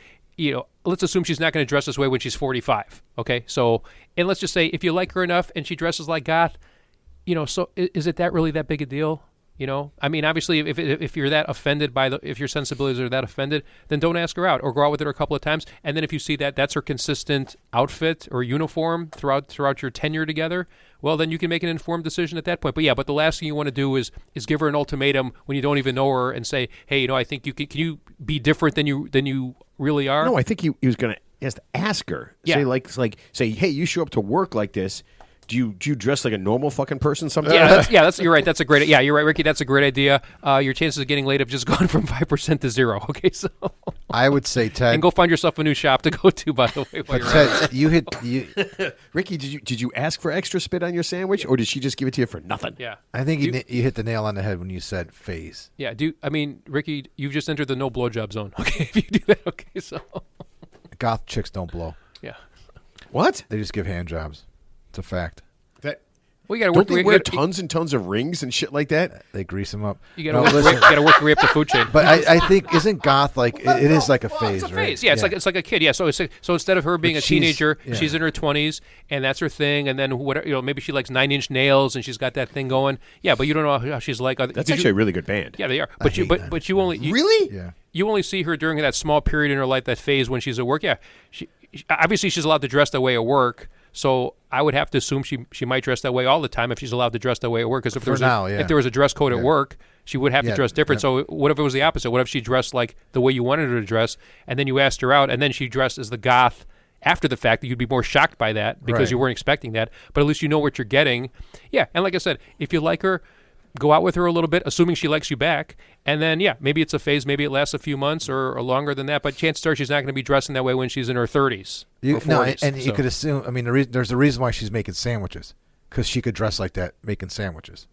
Let's assume she's not going to dress this way when she's 45. Okay. So, and let's just say if you like her enough and she dresses like goth, so is it really that big a deal? I mean, obviously, if you're that offended if your sensibilities are that offended, then don't ask her out or go out with her a couple of times. And then if you see that that's her consistent outfit or uniform throughout your tenure together, well, then you can make an informed decision at that point. But the last thing you want to do is give her an ultimatum when you don't even know her and say, hey, I think can you be different than you really are? No, I think he was going to just ask her. Yeah. Say, hey, you show up to work like this. Do you dress like a normal fucking person sometimes? You're right. That's a great. Yeah, you're right, Ricky. That's a great idea. Your chances of getting laid have just gone from 5% to 0. Okay, so I would say, Ted, and go find yourself a new shop to go to. By the way, but Ted, you Ricky, did you ask for extra spit on your sandwich, or did she just give it to you for nothing? Yeah, I think you hit the nail on the head when you said phase. Yeah, Ricky, you've just entered the no blowjob zone. Okay, if you do that, okay, so goth chicks don't blow. Yeah, what? They just give hand jobs. It's a fact. Well, you got to work. Don't they wear tons and tons of rings and shit like that? They grease them up. You got to work your way up the food chain. But I think isn't goth like it is like a phase? It's a right? phase. Yeah, it's like a kid. Yeah, so instead of her being a teenager, she's in her 20s, and that's her thing. And then whatever, maybe she likes 9-inch nails, and she's got that thing going. Yeah, but you don't know how she's like. That's actually a really good band. Yeah, they are. But you only really. Yeah. You only see her during that small period in her life, that phase when she's at work. Yeah, obviously she's allowed to dress that way at work. So I would have to assume she might dress that way all the time if she's allowed to dress that way at work. Because if there was a dress code at work, she would have to dress different. So what if it was the opposite? What if she dressed like the way you wanted her to dress, and then you asked her out, and then she dressed as the goth after the fact? That you'd be more shocked by that because you weren't expecting that. But at least you know what you're getting. Yeah, and like I said, if you like her, go out with her a little bit, assuming she likes you back. And then, maybe it's a phase. Maybe it lasts a few months or longer than that. But chances are she's not going to be dressing that way when she's in her 30s or 40s. You could assume, I mean, there's a reason why she's making sandwiches. Because she could dress like that making sandwiches.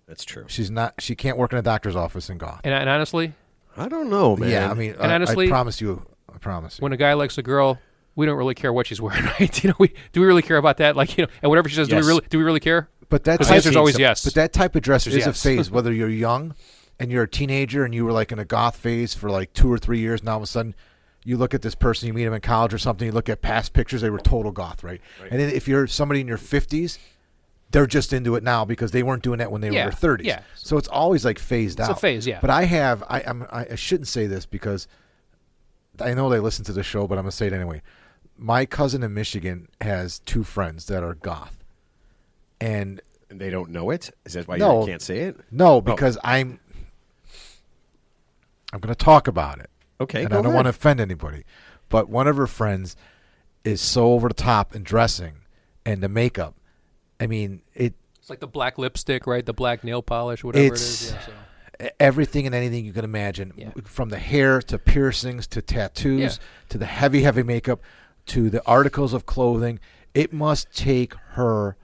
That's true. She can't work in a doctor's office in goth. And honestly? I don't know, man. Yeah, I mean, and honestly, I promise you. When a guy likes a girl, we don't really care what she's wearing, right? Do we really care about that? Like, and whatever she says, yes. do we really care? But the answer is always yes. But that type of dress is a yes. phase. Whether you're young and you're a teenager and you were like in a goth phase for like 2 or 3 years, and all of a sudden you look at this person, you meet them in college or something, you look at past pictures, they were total goth, right? And then if you're somebody in your 50s, they're just into it now because they weren't doing that when they were in their 30s. Yeah. So it's always like phased out. It's a phase, yeah. But I shouldn't say this because I know they listen to the show, but I'm going to say it anyway. My cousin in Michigan has 2 friends that are goth. And they don't know it? Is that why you can't say it? No, because I'm going to talk about it. Okay, and I don't want to offend anybody. But one of her friends is so over the top in dressing and the makeup. I mean, it's like the black lipstick, right? The black nail polish, whatever it is. Yeah, so. Everything and anything you can imagine, from the hair to piercings to tattoos to the heavy, heavy makeup to the articles of clothing. It must take her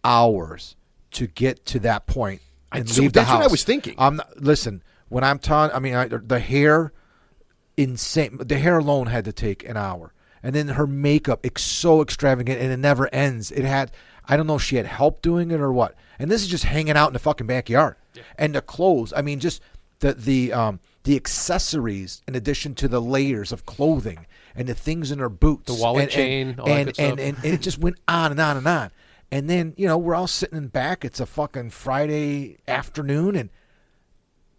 hours to get to that point and leave the house. That's what I was thinking. Listen, when I'm telling, the hair, insane. The hair alone had to take an hour, and then her makeup, it's so extravagant, and it never ends. I don't know if she had help doing it or what. And this is just hanging out in the fucking backyard, and the clothes. I mean, just the accessories in addition to the layers of clothing and the things in her boots, the wallet chain, all that good stuff. And it just went on and on and on. And then, we're all sitting in back. It's a fucking Friday afternoon, and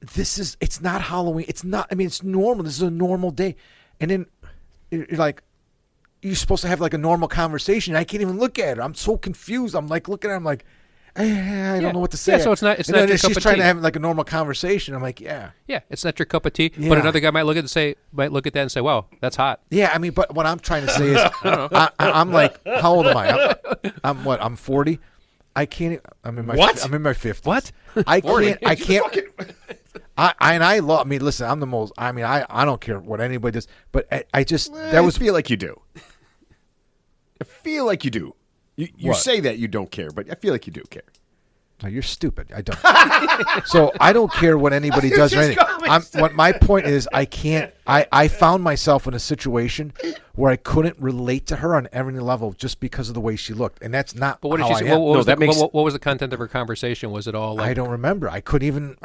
it's not Halloween. It's not, it's normal. This is a normal day. And then you're like, you're supposed to have like a normal conversation. I can't even look at her. I'm so confused. I'm like looking at her. I'm like, I don't know what to say. Yeah, so it's not your cup of tea. She's trying to have like a normal conversation. I'm like, yeah, it's not your cup of tea. But another guy might look at that and say, wow, that's hot. Yeah, but what I'm trying to say is, I'm like, how old am I? I'm 40. I can't. I'm in my 50s. What? I can't. Listen, I'm the most. I don't care what anybody does, but I just feel like you do. I feel like you do. You say that you don't care, but I feel like you do care. No, you're stupid. I don't. So I don't care what anybody does or anything. What my point is, I can't. I found myself in a situation where I couldn't relate to her on every level just because of the way she looked, and that's not But what did how she I say? am. What was the content of her conversation? Was it all like? I don't remember. I couldn't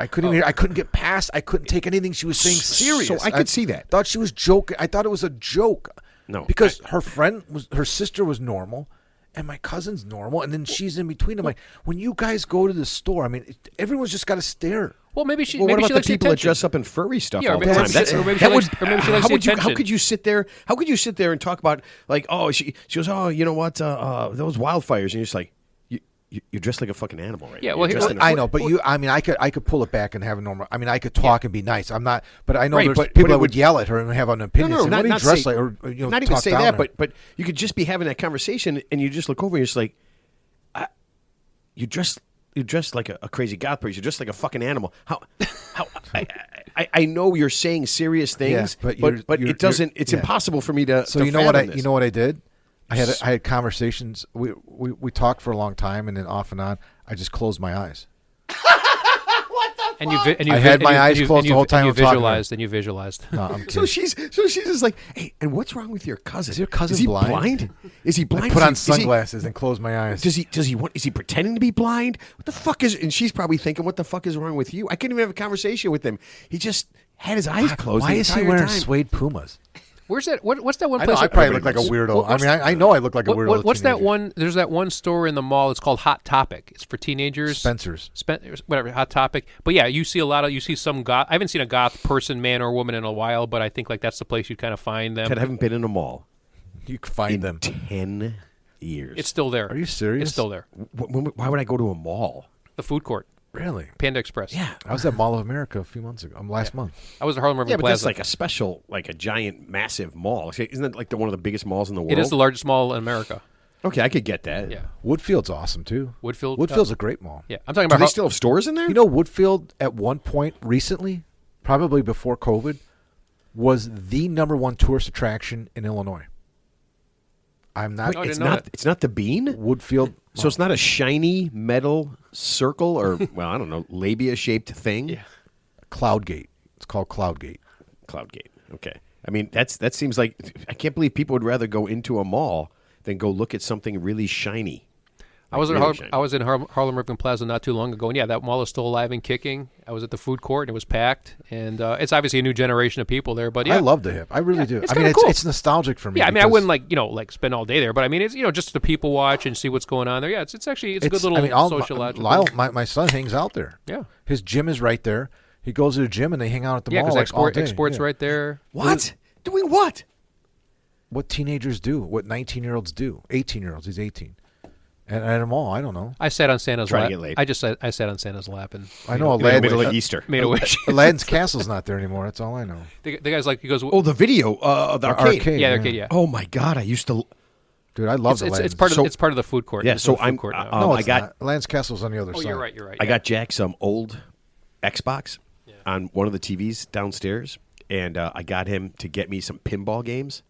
get past. I couldn't take anything she was saying serious. So I could see that. Thought she was joking. I thought it was a joke. No, because her sister was normal, and my cousin's normal, and then she's in between. I'm like, when you guys go to the store, I mean, everyone's just got to stare. Well, maybe she. Well, maybe what she about likes the people that attention. dress up in furry stuff Yeah, all the or time? maybe That's she- or maybe she that likes- would- or maybe she likes how the would you? How attention. could you sit there? How could you sit there and talk about like, oh, she goes, oh, you know what? Those wildfires, and you're just like, you're dressed like a fucking animal, right? Yeah, now. well, You're dressed here- in a I fur- know, but I could pull it back and have a normal. I mean, I could talk and be nice. I'm not, but I know Right, there's but people it that would would- yell at her and have an opinion. No, Say, what not do you not dress say, like, or not even talk say down that, on her. but you could just be having that conversation, and you just look over, and you're just like, you dress like a crazy goth priest. You're just like a fucking animal. How I know you're saying serious things, but but you're- it doesn't. It's yeah. impossible for me to. So to you know what fathom this. you know what I did? I had conversations. We talked for a long time, and then off and on, I just closed my eyes. And you I had my eyes closed the whole time You I'm talking to her. visualized, and you visualized. No, I'm kidding. So she's just like, hey, and what's wrong with your cousin? Is your cousin Is he blind? Is he blind? I put on Is he- sunglasses and close my eyes. Does he want? Is he pretending to be blind? What the fuck is? And she's probably thinking, what the fuck is wrong with you? I couldn't even have a conversation with him. He just had his eyes closed. Why the is he entire wearing time. suede Pumas? Where's that? What's that one I know place? I probably look like a Everybody weirdo. What's- I know I look like a weirdo. What's that teenager. one? There's that one store in the mall. It's called Hot Topic. It's for teenagers. Spencer's. Whatever. Hot Topic. But yeah, you see some goth. I haven't seen a goth person, man or woman, in a while. But I think like that's the place you kind of find them. Ted, I haven't been in a mall You can find in them. 10 years. It's still there. Are you serious? It's still there. Why would I go to a mall? The food court, Really? Panda Express. Yeah. I was at Mall of America a few months ago. Last month. I was at Harlem River Yeah, but Plaza. that's like a special, like a giant, massive mall. Isn't that like one of the biggest malls in the world? It is the largest mall in America. Okay, I could get that. Yeah. Woodfield's awesome too. Woodfield's a great mall. Yeah, I'm talking Do about they still have stores in there? You know, Woodfield at one point recently, probably before COVID, was the #1 tourist attraction in Illinois. I'm not. Wait, I it's didn't know not. that. It's not the bean. Woodfield. So it's not a shiny metal circle or well, I don't know, labia-shaped thing. Yeah. Cloudgate. It's called Cloudgate. Cloudgate. Okay. I mean, that seems like I can't believe people would rather go into a mall than go look at something really shiny. I was Really shiny. I was in Harlem River Plaza not too long ago, and yeah, that mall is still alive and kicking. I was at the food court, and it was packed, and it's obviously a new generation of people there. But yeah, I love the hip. I really do. it's I mean, kinda cool. it's nostalgic for me. Yeah, I mean, I because wouldn't like spend all day there, but I mean, it's just to people watch and see what's going on there. Yeah, it's actually a good little I mean, all sociological. Lyle, my son hangs out there. Yeah. His gym is right there. He goes to the gym and they hang out at the Yeah, mall because like all day. export's Yeah. right there. What? Doing what? What teenagers do? What 19-year-olds do? 18-year-olds. He's 18. And at a mall, I don't know. I sat on Santa's Trying to lap. get laid. I sat on Santa's lap and I know In the middle of Easter. made a wish. Aladdin's Castle's not there anymore. That's all I know. The guy's like, he goes, Oh, the video, the arcade. yeah, the arcade, yeah. Oh my God, I used to. Dude, I love It's Aladdin's. part of the food court. Yeah, It's so a food I'm- court now. no, I it's got- not. Aladdin's Castle's on the other Oh, side. you're right. You're right. I yeah. got Jack some old Xbox on one of the TVs downstairs, and I got him to get me some pinball games,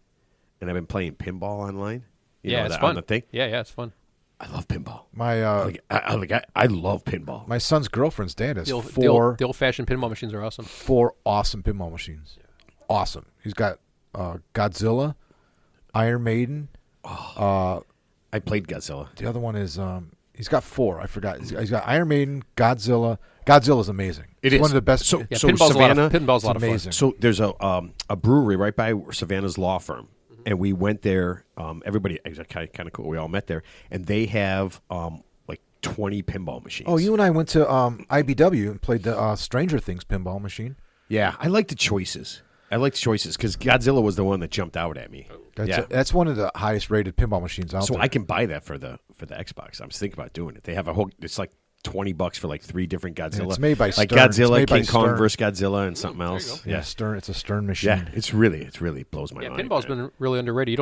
and I've been playing pinball online. You Yeah, know, it's on fun. the thing. Yeah, it's fun. I love pinball. My I love pinball. my son's girlfriend's dad has The four old-fashioned pinball machines are awesome. awesome pinball machines. Awesome. He's got Godzilla, Iron Maiden. I played Godzilla. The other one is he's got 4. I forgot. He's got Iron Maiden, Godzilla. Godzilla's amazing. It It's is. one of the best. So- Yeah, so pinball's a lot Savannah- of pinball's a lot of fun. amazing. So there's a brewery right by Savannah's law firm, and we went there. Everybody, it was kind of cool. We all met there, and they have like 20 pinball machines. Oh, you and I went to IBW and played the Stranger Things pinball machine. Yeah, I like the choices. Because Godzilla was the one that jumped out at me. That's one of the highest rated pinball machines out So there. I can buy that for the Xbox. I'm thinking about doing it. They have a whole. It's like $20 for like 3 different Godzilla. it's made by like Stern. It's Godzilla, made by King Kong Stern. versus Godzilla, and something else. Yeah, Stern. It's a Stern machine. Yeah, it's really blows my Yeah, mind. pinball's been really underrated. You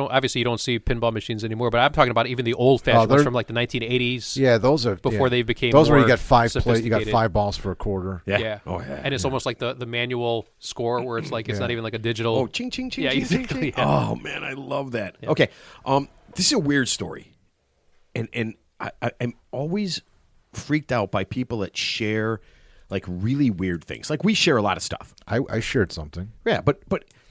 don't see pinball machines anymore, but I'm talking about even the old-fashioned ones they're- from like the 1980s. Yeah, those are Before yeah. they became those where you more got 5 play. You got sophisticated. 5 balls for a quarter. Yeah. Yeah. Oh, yeah. And it's almost like the manual score where it's like it's Yeah. not even like a digital. Oh, ching, ching, ching, Yeah, ching, ching, exactly, ching. yeah. Oh, man, I love that. Okay, this is a weird story. And I'm always freaked out by people that share like really weird things. Like we share a lot of stuff. I shared something. Yeah, but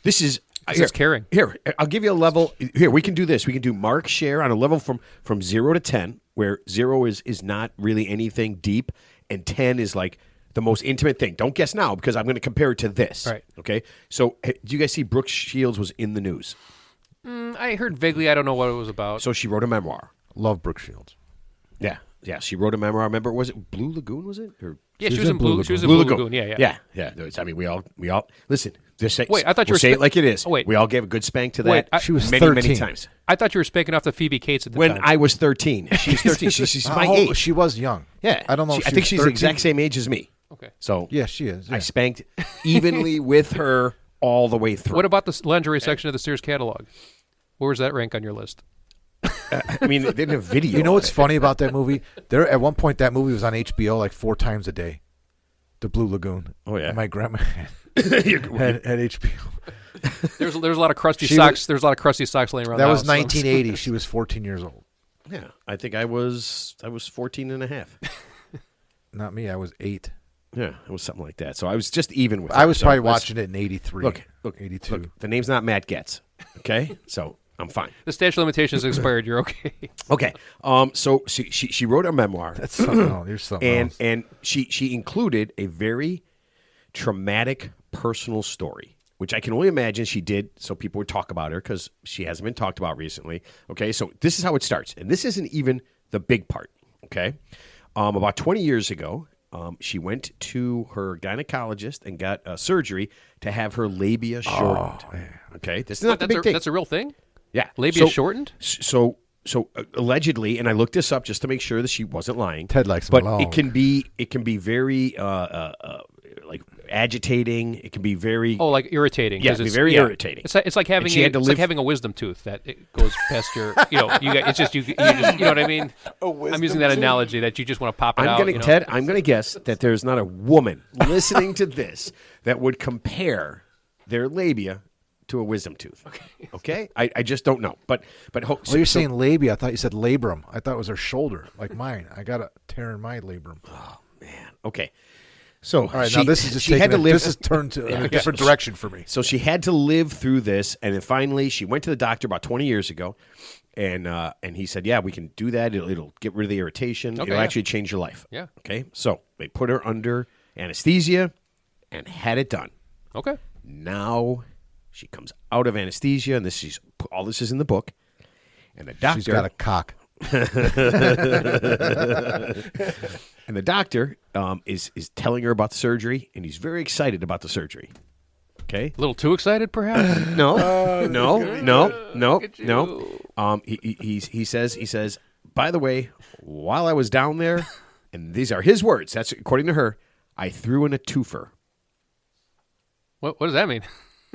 this is It's caring. Here, I'll give you a level. Here, we can do this. We can do Mark share on a level from 0 to 10, where 0 is not really anything deep, and 10 is like the most intimate thing. Don't guess now because I'm going to compare it to this. Right. Okay. So, do you guys see Brooke Shields was in the news? I heard vaguely. I don't know what it was about. So she wrote a memoir. Love Brooke Shields. Yeah. She wrote a memoir. Remember, was it Blue Lagoon? Was it? Or Yeah, she was in Blue. She was in Blue Blue Lagoon. Lagoon. Yeah. I mean, we all listen. Just say, Wait, I thought you we'll were say it like it is. Oh, wait. We all gave a good spank to that. Wait, She was many 13. times. I thought you were spanking off the Phoebe Cates at the When time. I was 13, she's 13. She's my age. She was young. Yeah, I don't know. I think she's the exact same age as me. Okay. So Yeah, she is. I Yeah. spanked evenly with her all the way through. What about the lingerie section of the Sears catalog? Where was that rank on your list? I mean, they didn't have video. You know on what's it. funny about that movie? There at one point that movie was on HBO like 4 times a day. The Blue Lagoon. Oh, yeah. And my grandma had HBO. There's a lot of crusty She socks. There's a lot of crusty socks laying around. That the was house. 1980. She was 14 years old. Yeah, I think I was 14 and a half. Not me. I was 8. Yeah, it was something like that. So I was just even with her. I was So probably let's- watching it in 83. Look, 82. Look, the name's not Matt Getz. Okay, so I'm fine. The statute of limitations expired. You're okay. Okay, so she wrote a memoir. That's something else. There's something else. And she included a very traumatic personal story, which I can only imagine she did so people would talk about her because she hasn't been talked about recently. Okay, so this is how it starts, and this isn't even the big part. Okay, about 20 years ago, she went to her gynecologist and got surgery to have her labia shortened. Okay, this is not the big thing. That's a real thing? Yeah, Labia shortened? So allegedly, and I looked this up just to make sure that she wasn't lying. Ted likes but Malone. it can be very like agitating. It can be very Oh, like irritating. Yeah, 'cause it'd be it's very irritating. It's like having she had to it's live- like having a wisdom tooth that it goes past your. You know, it's just you just you know what I mean. I'm using that analogy that you just want to pop it out. You know? Ted. I'm gonna guess that there's not a woman listening to this that would compare their labia to a wisdom tooth. Okay? I just don't know. But Oh, you're saying labia. I thought you said labrum. I thought it was her shoulder, like mine. I got a tear in my labrum. okay. So All right, now this is just she had to live. This has turned to in a different direction for me. So she had to live through this, and then finally she went to the doctor about 20 years ago, and he said, "Yeah, we can do that. It'll get rid of the irritation. Okay, It'll yeah. actually change your life." Yeah. Okay. So they put her under anesthesia, and had it done. Okay. Now she comes out of anesthesia, and all this is in the book, and the doctor She's got a cock. and the doctor is telling her about the surgery, and he's very excited about the surgery. Okay. A little too excited, perhaps. No. He says, by the way, while I was down there, and these are his words, that's according to her, I threw in a twofer. What does that mean?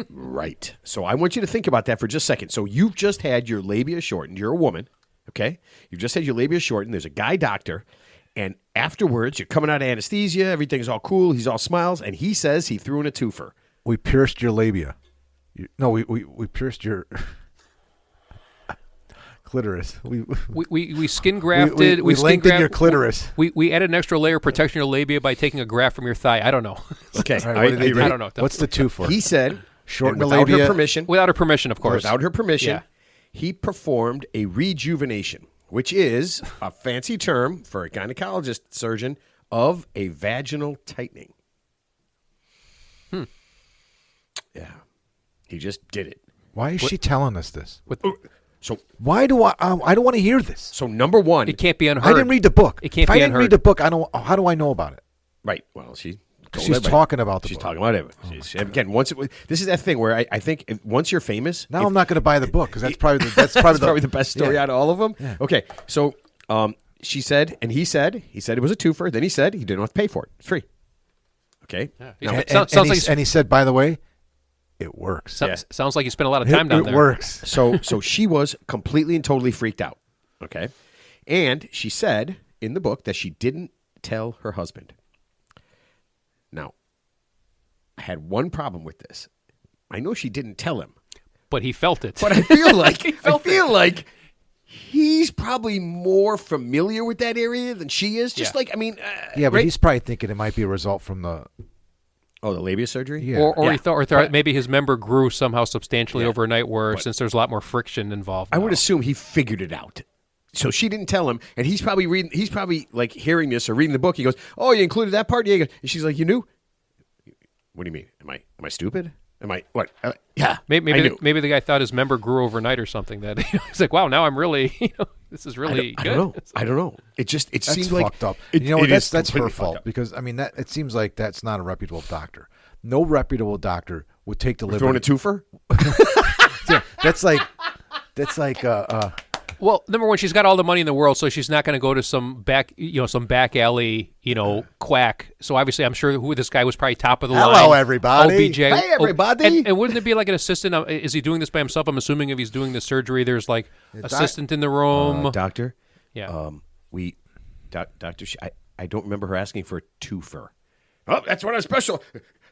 Right. So I want you to think about that for just a second. So you've just had your labia shortened. You're a woman, okay? You've just had your labia shortened. There's a guy doctor, and afterwards you're coming out of anesthesia. Everything's all cool. He's all smiles, and he says he threw in a twofer. We pierced your labia. We pierced your clitoris. We skin grafted. We skin lengthened your clitoris. We added an extra layer of protection to your labia by taking a graft from your thigh. I don't know. Okay. All right, what did they you do? ready? I don't know. What's the two for? He said, Shorten and the without her labia. permission, Without her permission, of course. without her permission, Yeah. he performed a rejuvenation, which is a fancy term for a gynecologist surgeon of a vaginal tightening. Yeah. He just did it. Why is she telling us this? So Why do I don't want to hear this. so number one, It can't be unheard. I didn't read the book. It can't if I be didn't unheard. read the book, I don't. How do I know about it? right. Well, she told She's everybody. talking about the She's book. talking about it. Again, this is that thing where I think once you're famous, Now I'm not going to buy the book because that's probably the best story yeah. out of all of them. Yeah. Okay, so she said, and he said it was a twofer. Then he said he didn't have to pay for it. It's free. Okay. Yeah. Now, It And, sounds like and he said, by the way, it works. sounds like you spent a lot of time down it there. works. so she was completely and totally freaked out. Okay, and she said in the book that she didn't tell her husband. Now, I had one problem with this. I know she didn't tell him, But he felt it. but I feel like he's probably more familiar with that area than she is. Just like, I mean, yeah, but right? he's probably thinking it might be a result from the. Oh, the labia surgery? Yeah. Or he thought maybe his member grew somehow substantially overnight, where since there's a lot more friction involved. I would assume he figured it out. So she didn't tell him, and he's probably reading. He's probably like hearing this or reading the book. He goes, "Oh, you included that part?" Yeah. And she's like, "You knew? What do you mean? Am I stupid? Am I what? Yeah. Maybe the guy thought his member grew overnight or something. That he's like, wow, now I'm really, this is really good. I don't know. It That's seems like fucked up. It, you know what? it is That's her completely fault fucked up. because I mean that it seems like that's not a reputable doctor. No reputable doctor would take the Throwing a liberty. twofer. Yeah, that's like Well, number one, she's got all the money in the world, so she's not going to go to some back alley, quack. So obviously, I'm sure who this guy was probably top of the line. Hello, everybody. OBJ. Hey, everybody. And wouldn't it be like an assistant? Is he doing this by himself? I'm assuming if he's doing the surgery, there's like assistant in the room. Doctor. Yeah. Doctor. I don't remember her asking for a twofer. Oh, that's what I'm special.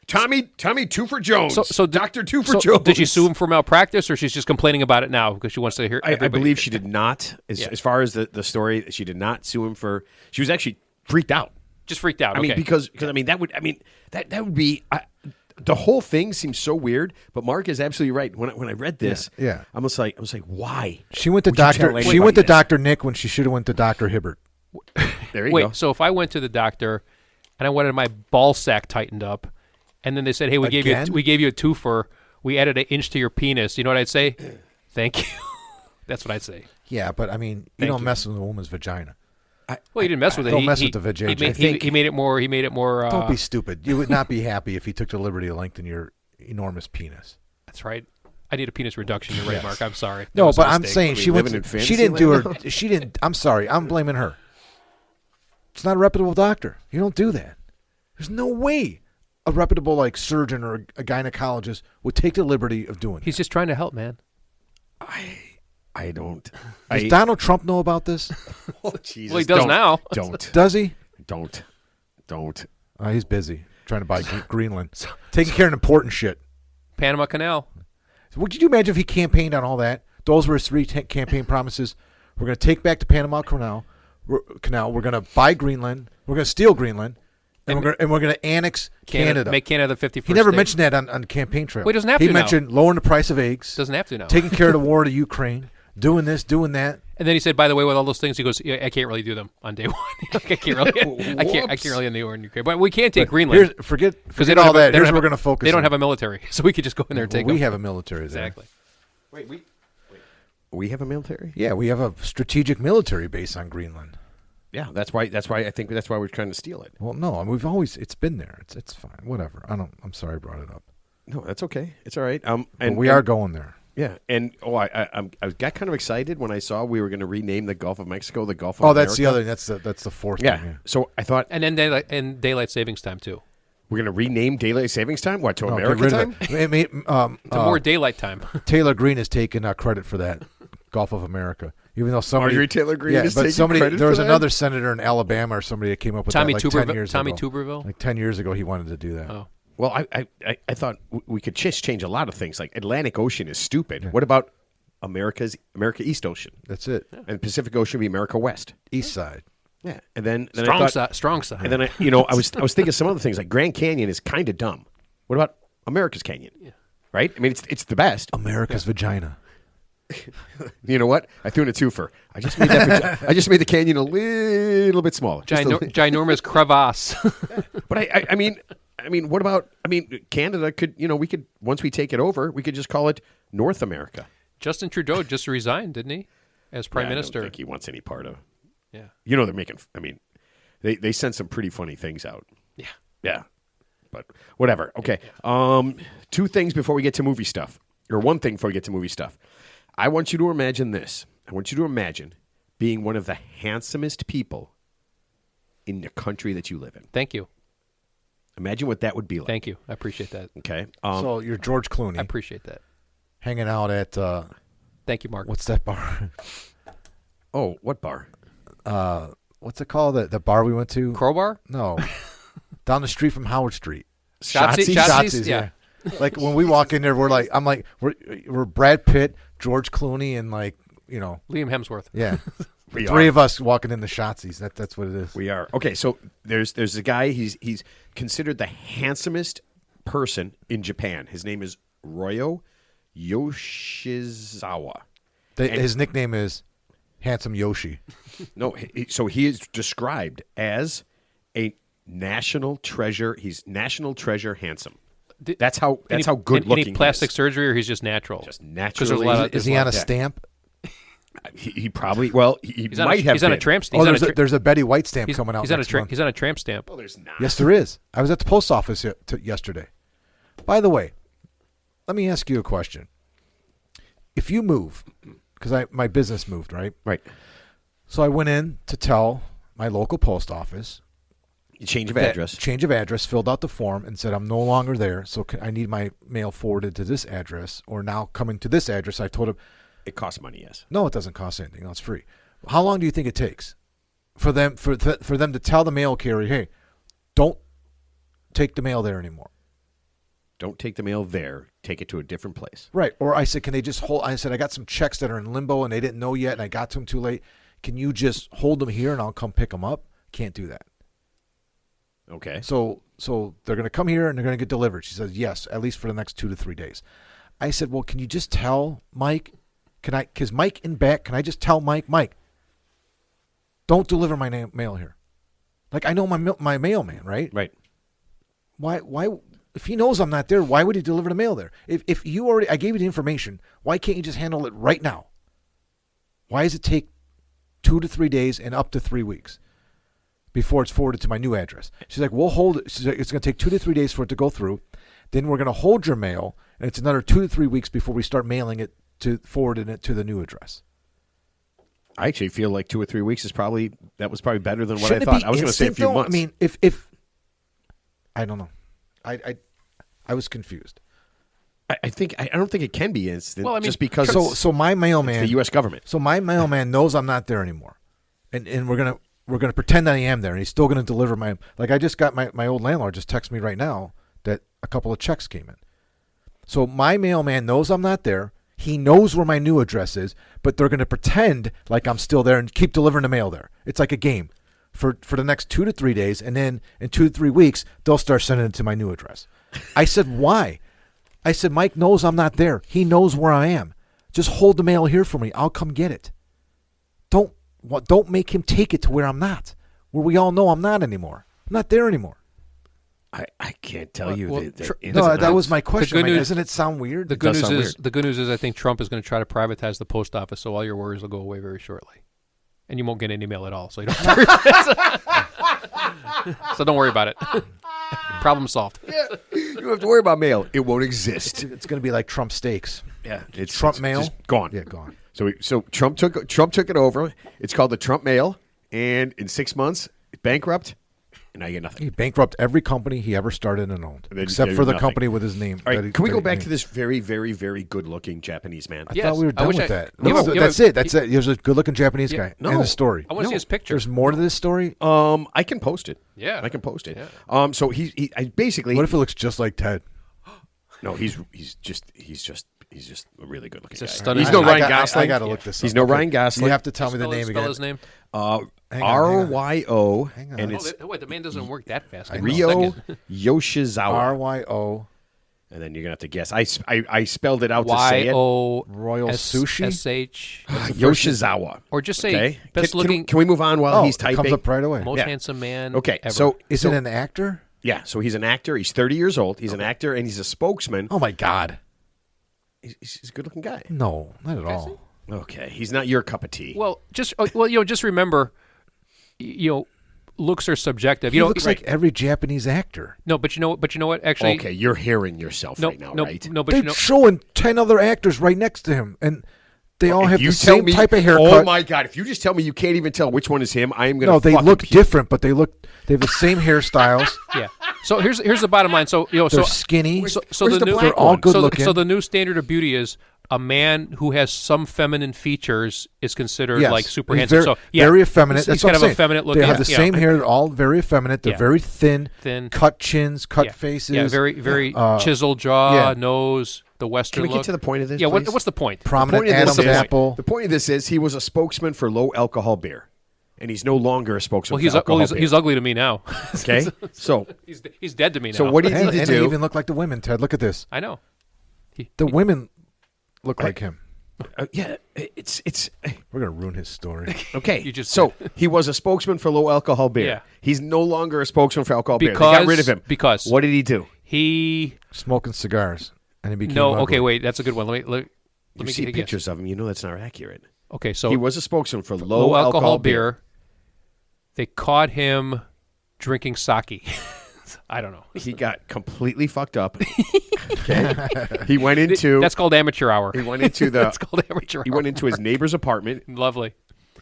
Tommy Twofer Jones. So Dr. Twofer Jones. Did she sue him for malpractice, or she's just complaining about it now because she wants to hear? I believe she did not. As far as the story, she did not sue him for. She was actually freaked out. Just freaked out. I mean, because that would be. The whole thing seems so weird, but Mark is absolutely right. When I read this, Yeah. I was like, why? she went to would you tell Doctor. anybody She went to this? Dr. Nick when she should have went to Dr. Hibbert. There you Wait, go. so if I went to the doctor and I wanted my ball sack tightened up, and then they said, "Hey, we gave you a twofer. We added an inch to your penis." You know what I'd say? Thank you. That's what I'd say. Yeah, but I mean, you don't mess with a woman's vagina. Well, he didn't mess with it. Don't He- mess he- with the vagina. He made it more. He made it more. Don't be stupid. You would not be happy if he took the liberty to lengthen your enormous penis. That's right. I need a penis reduction. You're right, Mark. I'm sorry. That No, was a but I'm mistake. saying Are we she went. living in She fantasy didn't do land her. now? She didn't. I'm sorry. I'm blaming her. It's not a reputable doctor. You don't do that. There's no way a reputable like surgeon or a gynecologist would take the liberty of doing. He's just trying to help, man. I don't. Does Donald Trump know about this? Oh, Jesus. Well, he does Don't. now. Don't. Does he? Don't. He's busy trying to buy Greenland, taking care of important shit. Panama Canal. Would you imagine if he campaigned on all that? Those were his three campaign promises. We're going to take back the Panama Canal. We're going to buy Greenland. We're going to steal Greenland, and we're going to annex Canada. Make Canada the 51st. He never state. mentioned that on the campaign trail. Well, he doesn't have he to now. mentioned lowering the price of eggs, Doesn't have to now. taking care of the war to Ukraine, doing this, doing that. And then he said, by the way, with all those things, he goes, yeah, I can't really do them on day one. I can't really. I can't really in the war in Ukraine. But we can't take Greenland Forget they don't all have a- that. they don't Here's have what we're a- going to focus. They don't on. have a military, so we could just go in there and take We them. have a military there. Exactly. Wait. We have a military. Yeah, we have a strategic military base on Greenland. Yeah, that's why I think that's why we're trying to steal it. Well, no, I mean, it's been there. It's fine. Whatever. I'm sorry I brought it up. No, that's okay. It's all right. But And we are going there. Yeah, and I got kind of excited when I saw we were going to rename the Gulf of Mexico the Gulf of America. That's the other. That's the fourth Yeah. thing. So I thought And then daylight savings time too. we're going to rename daylight savings time. What to No, get America rid of time? it. I mean, To more daylight time. Taylor Greene has taken credit for that. Gulf of America, even though somebody Marjorie Taylor Greene yeah, is but taking somebody credit there was for that? another senator in Alabama or somebody that came up with Tommy that like 10 Tuberville. years Tommy ago. Tuberville. Like 10 years ago, he wanted to do that. Oh. Well, I thought we could just change a lot of things. Like Atlantic Ocean is stupid. What about America East Ocean? That's it. And Pacific Ocean would be America West. East side. Yeah, and then I Strong thought, side. Strong side. and then I was thinking some other things like Grand Canyon is kind of dumb. What about America's Canyon? Yeah. Right? I mean, it's the best. America's vagina. You know what? I threw in a twofer. I just made that. I just made the canyon a little bit smaller. Just a Ginormous crevasse. But I mean, what about? I mean, Canada could. We could once we take it over, we could just call it North America. Justin Trudeau just resigned, didn't he, as prime Yeah, minister? I don't think he wants any part of. Yeah. They're making. I mean, they sent some pretty funny things out. Yeah. Yeah. But whatever. Okay. Two things before we get to movie stuff, or one thing before we get to movie stuff. I want you to imagine this. I want you to imagine being one of the handsomest people in the country that you live in. Thank you. Imagine what that would be like. Thank you. I appreciate that. Okay. So you're George Clooney I appreciate that. hanging out at Thank you, Mark. what's that bar? Oh, what bar? What's it called? The bar we went to? Crowbar? No, down the street from Howard Street. Shotzi? Shotzi's, Yeah. Like when we walk in there, we're Brad Pitt, George Clooney, and like Liam Hemsworth. Yeah. We Three are. of us walking in the Shotsies. That's what it is. We are. Okay, so there's a guy, he's considered the handsomest person in Japan. His name is Ryo Yoshizawa. His nickname is Handsome Yoshi. No, so he is described as a national treasure. He's national treasure handsome. That's how good looking Any plastic he is. surgery, or he's just natural? Just 'Cause naturally. there's a lot of- Is he on a stamp? He probably, well, he He's might have He's on a been. tramp stamp. There's a Betty White stamp coming out He's on a next month. He's on a tramp stamp. Well, there's not. Yes, there is. I was at the post office yesterday. By the way, let me ask you a question. If you move, because my business moved, right? Right. So I went in to tell my local post office. Change of address. Change of address, filled out the form, and said, I'm no longer there, so I need my mail forwarded to this address, or now coming to this address. I told him, It costs money, yes. no, it doesn't cost anything. No, it's free. How long do you think it takes for them to tell the mail carrier, hey, don't take the mail there anymore? Don't take the mail there. Take it to a different place. Right. Or I said, can they just hold? I said, I got some checks that are in limbo and they didn't know yet, and I got to them too late. Can you just hold them here and I'll come pick them up? Can't do that. Okay. So they're going to come here and they're going to get delivered. She says, yes, at least for the next 2 to 3 days. I said, well, can you just tell Mike? Because Mike in back, can I just tell Mike, don't deliver my mail here? Like, I know my mailman, right? Right. Why, if he knows I'm not there, why would he deliver the mail there? If you already, I gave you the information, why can't you just handle it right now? Why does it take 2 to 3 days and up to 3 weeks before it's forwarded to my new address? She's like, we'll hold it. She's like, it's going to take 2 to 3 days for it to go through. Then we're going to hold your mail, and it's another 2 to 3 weeks before we start mailing it forwarding it to the new address. I actually feel like 2 or 3 weeks was probably better than what Shouldn't I it thought. be I was going to say a instant, few though? months. I mean, if I don't know, I was confused. I don't think it can be instant. Well, I mean, just because So my mailman, it's the U.S. government. So my mailman knows I'm not there anymore, and we're gonna pretend that I am there, and he's still gonna deliver my. Like, I just got my old landlord just texted me right now that a couple of checks came in. So my mailman knows I'm not there. He knows where my new address is, but they're gonna pretend like I'm still there and keep delivering the mail there. It's like a game for the next 2 to 3 days, and then in 2 to 3 weeks they'll start sending it to my new address. I said, why? I said, Mike knows I'm not there. He knows where I am. Just hold the mail here for me. I'll come get it. Don't make him take it to where I'm not, where we all know I'm not anymore. I'm not there anymore. I can't tell you. well, No, that was my question. good Mike, news- doesn't it sound weird? The good does news sound is I think Trump is going to try to privatize the post office, so all your worries will go away very shortly, and you won't get any mail at all. So you don't have to worry. So don't worry about it. Problem solved. Yeah, you don't have to worry about mail. It won't exist. It's going to be like Trump steaks. Yeah, it's Trump mail? just gone. Yeah, gone. So Trump took it over. It's called the Trump mail, and in 6 months, bankrupt, and I get nothing. He bankrupted every company he ever started and owned, And then except gave for the nothing. company with his name. All right, that he- can we that go he back named. to this very, very, very good-looking Japanese man? I Yes, thought we were I done wish with I- that. you know- you That's know- it. That's it. He was a good-looking Japanese Yeah, guy. no. And the story. I want to see his picture. There's more to this story. I can post it. Yeah. I can post it. Yeah. So I basically. What if it looks just like Ted? No, he's just a really good-looking He's a guy. stunning He's no guy. Ryan Gosling. I got to look this up. He's no Okay. Ryan Gosling. You have to tell me the name Spell again. his name. Hang on. Ryo, Hang on. and Oh, it's wait, the man doesn't work that fast. Ryo Yoshizawa. Ryo And then you're gonna have to guess. I spelled it out to say it. Y-O Royal Sushi. S-H. Yoshizawa. Or just say Okay. best looking, Can we move on while he's it comes typing? up right away. most Yeah. handsome man Okay, ever. so Is it an actor? yeah, so he's an actor. He's 30 years old. He's an actor, and he's a spokesman. Oh my God! He's a good-looking guy. No, not at all. Okay, he's not your cup of tea. Well, just just remember, looks are subjective. He looks like every Japanese actor. No, but you know what? Actually, Okay, you're hearing yourself no, right now, no, right? no, but They're showing 10 other actors right next to him, and they all have If you the tell same me, type of haircut. Oh my God! If you just tell me you can't even tell which one is him, I am gonna. No, they fucking look puke. different, but they have the same hairstyles. yeah. So here's the bottom line. So They're skinny. So where's the the new, black They're all one? good so, looking. so the new standard of beauty is a man who has some feminine features is considered Yes. like super He's handsome. very, so yeah, very effeminate. He's That's what kind I'm of saying. effeminate look. They yeah, have the same hair. They're all very effeminate. They're Yeah. very thin, Thin. cut chins, cut Yeah. faces. Yeah, very chiseled jaw, yeah. nose, the Western Can we look. get to the point of this? Yeah, please? what's the point? prominent The point of this Adam's is- apple. The point of this is he was a spokesman for low alcohol beer, and he's no longer a spokesman Well, for alcohol beer. he's ugly to me now. Okay, so he's dead to me now. so what do you And, need to and do? they even look like the women, Ted. Look at this. I know. The women look like him. Yeah, it's We're going to ruin his story. okay. You just so he was a spokesman for low alcohol beer. Yeah. He's no longer a spokesman for alcohol beer. They Because- got rid of him. because- what did he do? He Smoking cigars. And he became no. ugly. Okay, wait. That's a good one. Let You me see get a guess. pictures of him. You know that's not accurate. Okay, so He was a spokesman for low alcohol beer. They caught him drinking sake. I don't know. He got completely fucked up. Okay. He went into That's called amateur hour. he went into the That's called amateur he hour. went into his neighbor's apartment. Lovely.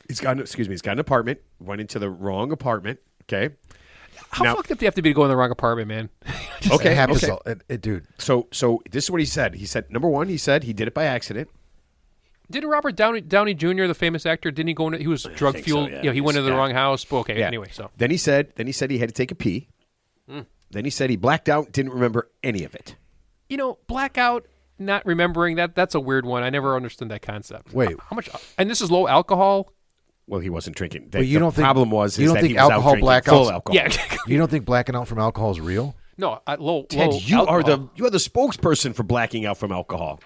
He's got an apartment. Went into the wrong apartment. Okay. How Now- fucked up do you have to be to go in the wrong apartment, man? Okay. It happens. Okay. Dude. So this is what he said. He said number one, he said he did it by accident. Didn't Robert Downey Jr., the famous actor, didn't he go into? He was drug think fueled. so, yeah. He went into the Yeah. wrong house. But okay. Yeah. Anyway, so Then he said he had to take a pee. Then he said he blacked out, didn't remember any of it. blackout, not remembering that's a weird one. I never understood that concept. Wait. How much? And this is low alcohol. Well, he wasn't drinking. But you the don't think- problem was you is don't that think he was alcohol out drinking blackouts- full alcohol. Yeah. You don't think blacking out from alcohol is real? No, low. Ted, low you are alcohol. the spokesperson for blacking out from alcohol.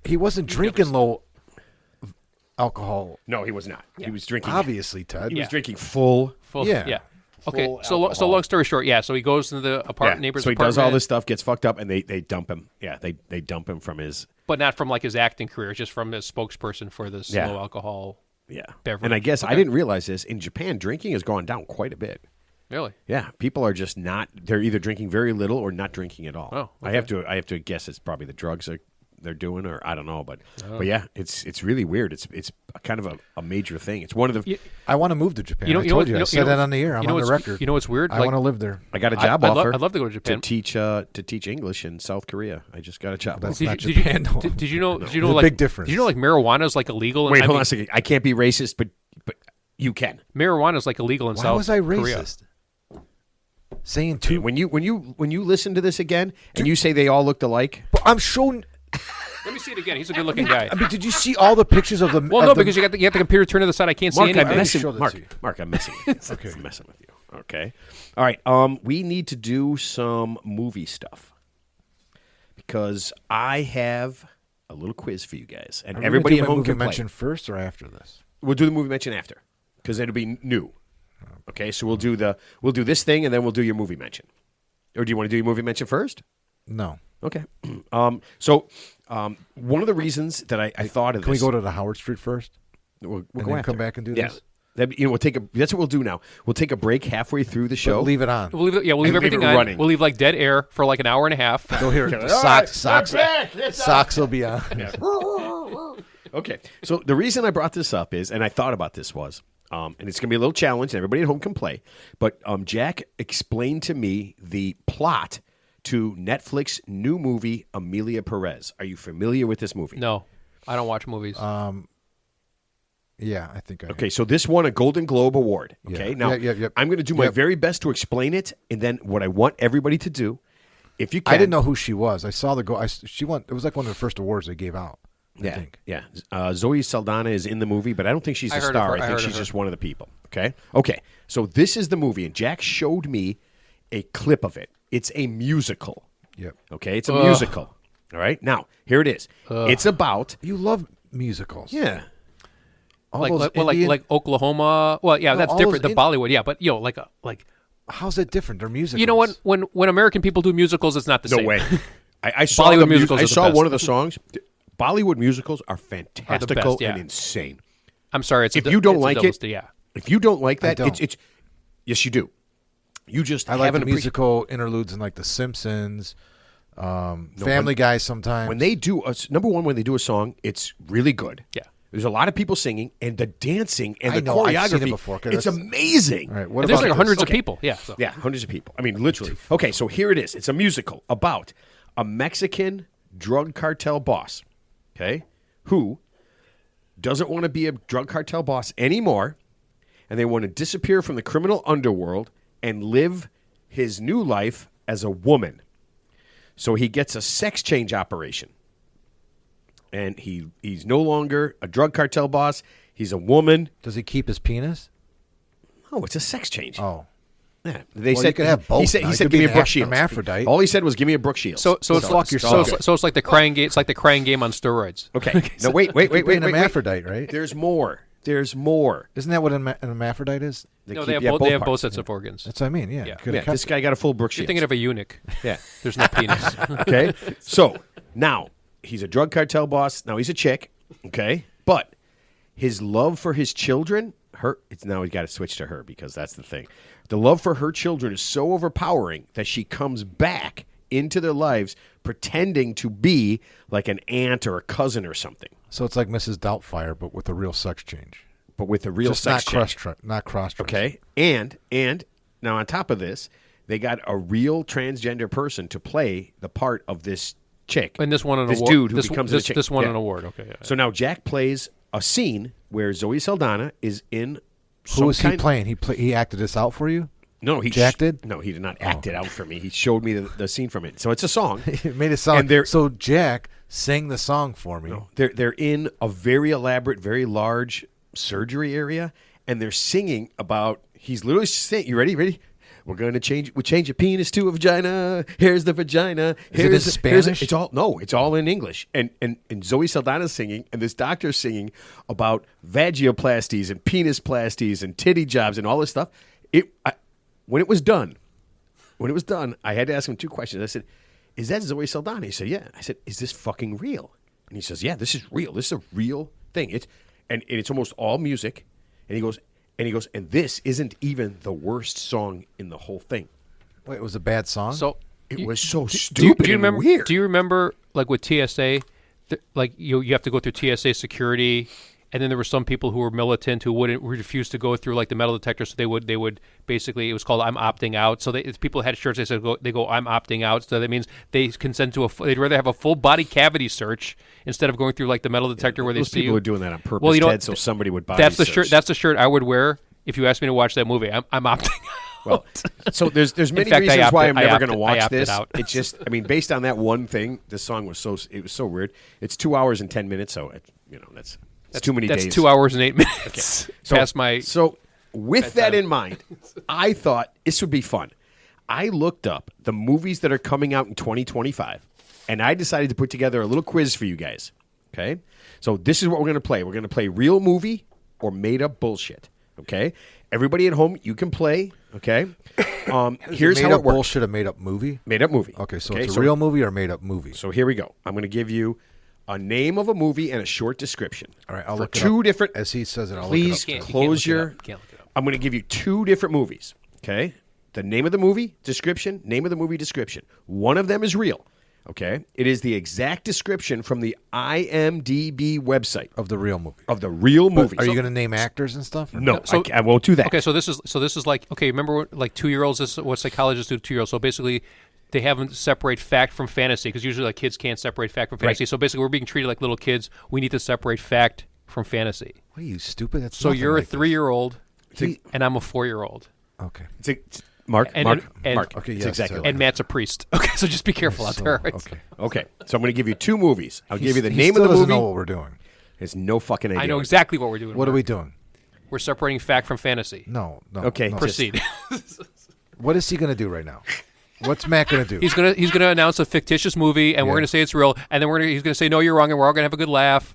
He wasn't drinking low alcohol. No, he was not. He was drinking. Obviously, Ted. He was drinking full. Full, Yeah. yeah. Okay. Full So alcohol. long story short, yeah. So he goes into the neighbor's So he apartment. does all this stuff, gets fucked up, and they dump him. Yeah, they dump him from his. but not from like his acting career, just from his spokesperson for this Yeah. low alcohol. Yeah. Beverage. And I guess I Okay. didn't realize this. In Japan, drinking has gone down quite a bit. Really? Yeah, people are just not. They're either drinking very little or not drinking at all. Oh, I have to guess it's probably the drugs they're doing, or I don't know, but yeah, it's really weird. It's kind of a major thing. It's one of the. I want to move to Japan. You know- I you know told what- you. you I know- said you know that on the air. I'm you know on the what's- record. you know what's weird? I Like- want to live there. I got a job offer. I'd love to go to Japan. to teach English in South Korea. I just got a job. That's offer. not Did Japan, you, though. did you know? Did you There's know a like big difference. Did you know like marijuana is like illegal? Wait, hold on a second. I can't be racist, but you can. Marijuana is like illegal in Why South was I Korea. racist? Saying two. When you listen to this again and you say they all looked alike, But I'm showing. Let me see it again. He's a good-looking guy. I mean, did you see all the pictures of the? Well, of no, the- because you got the computer turned to the side. I can't see Mark, I'm anything. messing. showed it Mark, to you. Mark, I'm messing. With you. Okay. I'm messing with you. Okay. All right. We need to do some movie stuff because I have a little quiz for you guys, and Are we gonna everybody do at my home movie can play. mention first or after this? We'll do the movie mention after because it'll be new. Okay, so we'll do this thing, and then we'll do your movie mention. Or do you want to do your movie mention first? No. Okay. So one of the reasons that I thought of Can we this, go to the Howard Street first? we'll and go then after. come back and do yeah. this? We'll take a. That's what we'll do now. We'll take a break halfway through the show. But leave it on. We'll leave And leave everything it on. running. We'll leave like dead air for like an hour and a half. Go here. Socks will be on. Okay. So the reason I brought this up is, and I thought about this was, and it's going to be a little challenge, and everybody at home can play. But Jack explained to me the plot to Netflix new movie Amelia Perez. Are you familiar with this movie? No, I don't watch movies. Yeah, I think I. Okay, so this won a Golden Globe Award. Okay, Yeah. now Yep. I'm going to do my Yep. very best to explain it, and then what I want everybody to do, if you can. I didn't know who she was. I saw the go. She won. It was like one of the first awards they gave out. I Yeah, think. yeah. Zoe Saldana is in the movie, but I don't think she's I a heard of star. her. I I think heard of she's her. just one of the people. Okay. So this is the movie, and Jack showed me a clip of it. It's a musical. Yep. Okay, it's a musical. All right. Now here it is. It's about You love musicals. yeah. All like those like Indian- Oklahoma. Well, yeah, No, that's all different those than Bollywood. Yeah, but like How's that different? They're musicals. you know what? When American people do musicals, it's not the No same. way. I saw Bollywood the musicals I are the saw best. one of the songs. Bollywood musicals are fantastical yeah. and insane. I'm sorry. It's If you don't it's a like double it, st- yeah. If you don't like that, don't. it's yes, you do. You just I like the haven't musical interludes in like The Simpsons, Family Guy. Sometimes when they do number one, when they do a song, it's really good. Yeah. There's a lot of people singing, and the dancing and I the know, I've choreography. seen it before, 'cause It's that's- amazing. All right, what And there's about like this? hundreds of Okay. people. Yeah. So. Yeah, hundreds of people. I mean, literally. Okay, so here it is. It's a musical about a Mexican drug cartel boss. Okay, who doesn't want to be a drug cartel boss anymore, and they want to disappear from the criminal underworld and live his new life as a woman. So he gets a sex change operation. And he's no longer a drug cartel boss. He's a woman. Does he keep his penis? Oh, it's a sex change. Oh. Yeah. They Well, said you could have both He said, now. he You said could give be me a an Brooke Shields. hermaphrodite. All he said was give me a Brooke Shields. So Fuck it's yourself. so it's like the crying game. It's like the crying game on steroids. Okay. No, wait. Be an hermaphrodite, right? There's more. There's more. Isn't that what an hermaphrodite is? No, keep- they have yeah, both parts. sets of organs. That's what I mean. Yeah. Yeah. Could Yeah, have kept this guy got a full Brooke You're Shields. thinking of a eunuch. Yeah. There's no penis. Okay. So now he's a drug cartel boss. Now he's a chick. Okay. But his love for his children, now he's got to switch to her because that's the thing. The love for her children is so overpowering that she comes back into their lives pretending to be like an aunt or a cousin or something, So it's like Mrs. Doubtfire, but with a real sex change. but with a real Just sex change. not cross dressing. Okay. And now on top of this, they got a real transgender person to play the part of this chick. And this won an this award. dude who this, becomes this, a chick. this won Yeah. an award. Okay. Yeah. So now Jack plays a scene where Zoe Saldana is in Who was he kind- playing? He acted this out for you? No, he Jack did? No, he did not act it out for me. He showed me the scene from it. So it's a song. It made it sound. And they're- So Jack sang the song for me. They're in a very elaborate, very large surgery area, and they're singing about. He's literally saying, "You ready? Ready? We're going to change. We change a penis to a vagina. Here's the vagina. Is it in Here's Spanish? It's all no. It's all in English. And Zoe Saldana's singing, and this doctor's singing about vagioplasties and penisplasties and titty jobs and all this stuff. When it was done, I had to ask him two questions. I said, "Is that Zoe Saldana?" He said, "Yeah." I said, "Is this fucking real?" And he says, "Yeah, this is real. This is a real thing. It's almost all music." And he goes, and this isn't even the worst song in the whole thing. Wait, it was a bad song? So It was so do stupid you and remember? weird. Do you remember like with TSA, like you have to go through TSA security, and then there were some people who were militant who wouldn't refuse to go through like the metal detector, so they would basically, it was called "I'm opting out." So people had shirts. They go "I'm opting out." So that means they consent to they'd rather have a full body cavity search instead of going through like the metal detector where they Those see people you. are doing that on purpose, Well, you know Ted, so somebody would buy That's the these shirt. shirts. That's the shirt I would wear if you asked me to watch that movie. I'm opting out. Well, so there's many fact, I reasons why I'm opted- I never going to opted- I watch opted this. out. It's just, I mean, based on that one thing, this song was so weird. It's 2 hours and 10 minutes, so that's too many That's days. 2 hours and 8 minutes. Past my. So with that bedtime. in mind, I thought this would be fun. I looked up the movies that are coming out in 2025, and I decided to put together a little quiz for you guys. Okay, so this is what we're going to play. We're going to play real movie or made up bullshit. Okay, everybody at home, you can play. Okay, here's made how up it works. bullshit, a made up movie? Made up movie. Okay, so it's a real movie or a made up movie? So here we go. I'm going to give you a name of a movie and a short description. All right, I'll for look it two up. different. As he says it, I'll Please look it up. close You your. can't look it up. I'm going to give you two different movies. Okay, the name of the movie description. Name of the movie description. One of them is real. Okay, it is the exact description from the IMDb website Of the real movie. of the real movie. Are you going to name actors and stuff? or No, So- I won't do that. Okay, so this is like, okay, remember what, like 2-year-olds? This is what psychologists do to 2-year-olds. So basically, they haven't separate fact from fantasy because usually like kids can't separate fact from fantasy. Right. So basically, we're being treated like little kids. We need to separate fact from fantasy. What are you, stupid? That's So nothing you're like a 3-year-old, He- and I'm a 4-year-old, this. Okay. It's Mark. And- Mark. and- Mark. Okay, It's yes, exactly. Ted. right. and Matt's a priest. Okay, so just be careful out So, there. Right? okay. Okay, so I'm going to give you two movies. I'll give you the He name still of the doesn't movie. know what we're doing. There's no fucking idea. I know exactly what we're doing. What are Mark. we doing? We're separating fact from fantasy. No. Okay, no. just- Proceed. What is he going to do right now? What's Matt going to do? he's gonna announce a fictitious movie, and we're Yeah. gonna say it's real, and then he's gonna say no, you're wrong, and we're all gonna have a good laugh,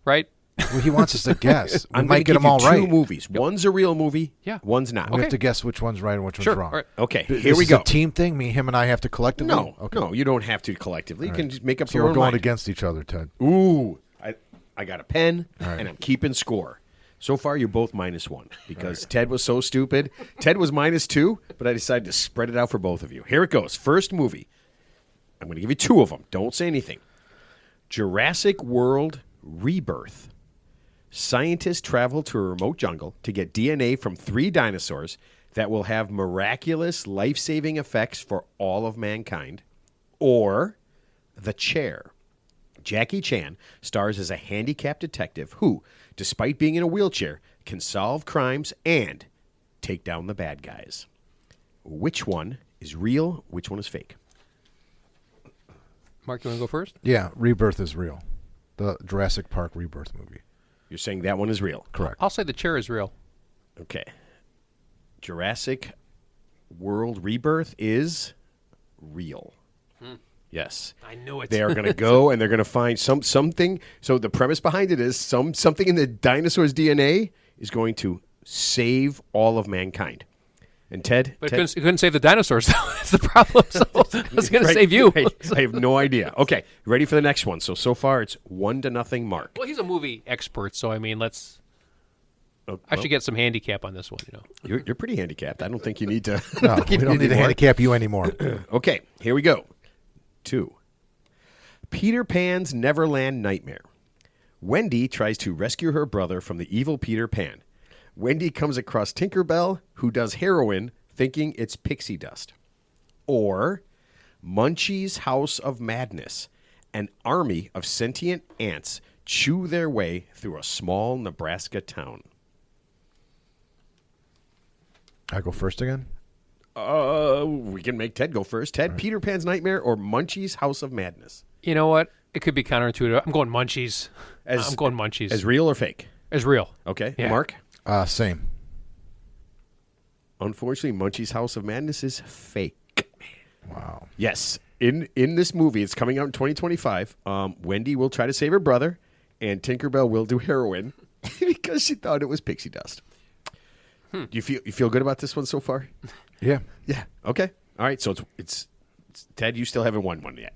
right? Well, he wants us to guess. We I'm might gonna get give them all you right. two movies. One's a real movie. Yeah. One's not. We have Okay. to guess which one's right and which Sure. one's wrong. All right. Okay. This Here we is go. a team thing. Me, him, and I have to collectively. No, Okay. no, you don't have to collectively. You can just make up So your we're own going mind. against each other, Ted. Ooh, I got a pen right. and I'm keeping score. So far, you're both -1 because Ted was so stupid. Ted was -2, but I decided to spread it out for both of you. Here it goes. First movie. I'm going to give you two of them. Don't say anything. Jurassic World Rebirth. Scientists travel to a remote jungle to get DNA from 3 dinosaurs that will have miraculous life-saving effects for all of mankind. Or The Chair. Jackie Chan stars as a handicapped detective who, despite being in a wheelchair, can solve crimes and take down the bad guys. Which one is real? Which one is fake? Mark, you want to go first? Yeah, Rebirth is real. The Jurassic Park Rebirth movie. You're saying that one is real? Correct. I'll say the chair is real. Okay. Jurassic World Rebirth is real. Yes. I knew it. They are going to go and they're going to find something. So the premise behind it is something in the dinosaur's DNA is going to save all of mankind. And Ted? But it couldn't save the dinosaurs, though. That's the problem. So I was going to save you. Right. I have no idea. Okay, ready for the next one. So far it's 1-0, Mark. Well, he's a movie expert, so I mean, let's. Oh, I should get some handicap on this one. You're pretty handicapped. I don't think you need to. No, we don't need to handicap you anymore. Okay, here we go. 2. Peter Pan's Neverland Nightmare. Wendy tries to rescue her brother from the evil Peter Pan. Wendy comes across Tinkerbell, who does heroin, thinking it's pixie dust. Or Munchie's House of Madness. An army of sentient ants chew their way through a small Nebraska town. I go first again? We can make Ted go first. Ted, right. Peter Pan's Nightmare or Munchie's House of Madness? You know what? It could be counterintuitive. I'm going Munchies. I'm going Munchies. As real or fake? As real. Okay. Yeah. Mark? Same. Unfortunately, Munchie's House of Madness is fake. Wow. Yes. In this movie, it's coming out in 2025, Wendy will try to save her brother, and Tinkerbell will do heroin because she thought it was pixie dust. Do you feel good about this one so far? Yeah. Yeah. Okay. All right. So it's Ted, you still haven't won one yet.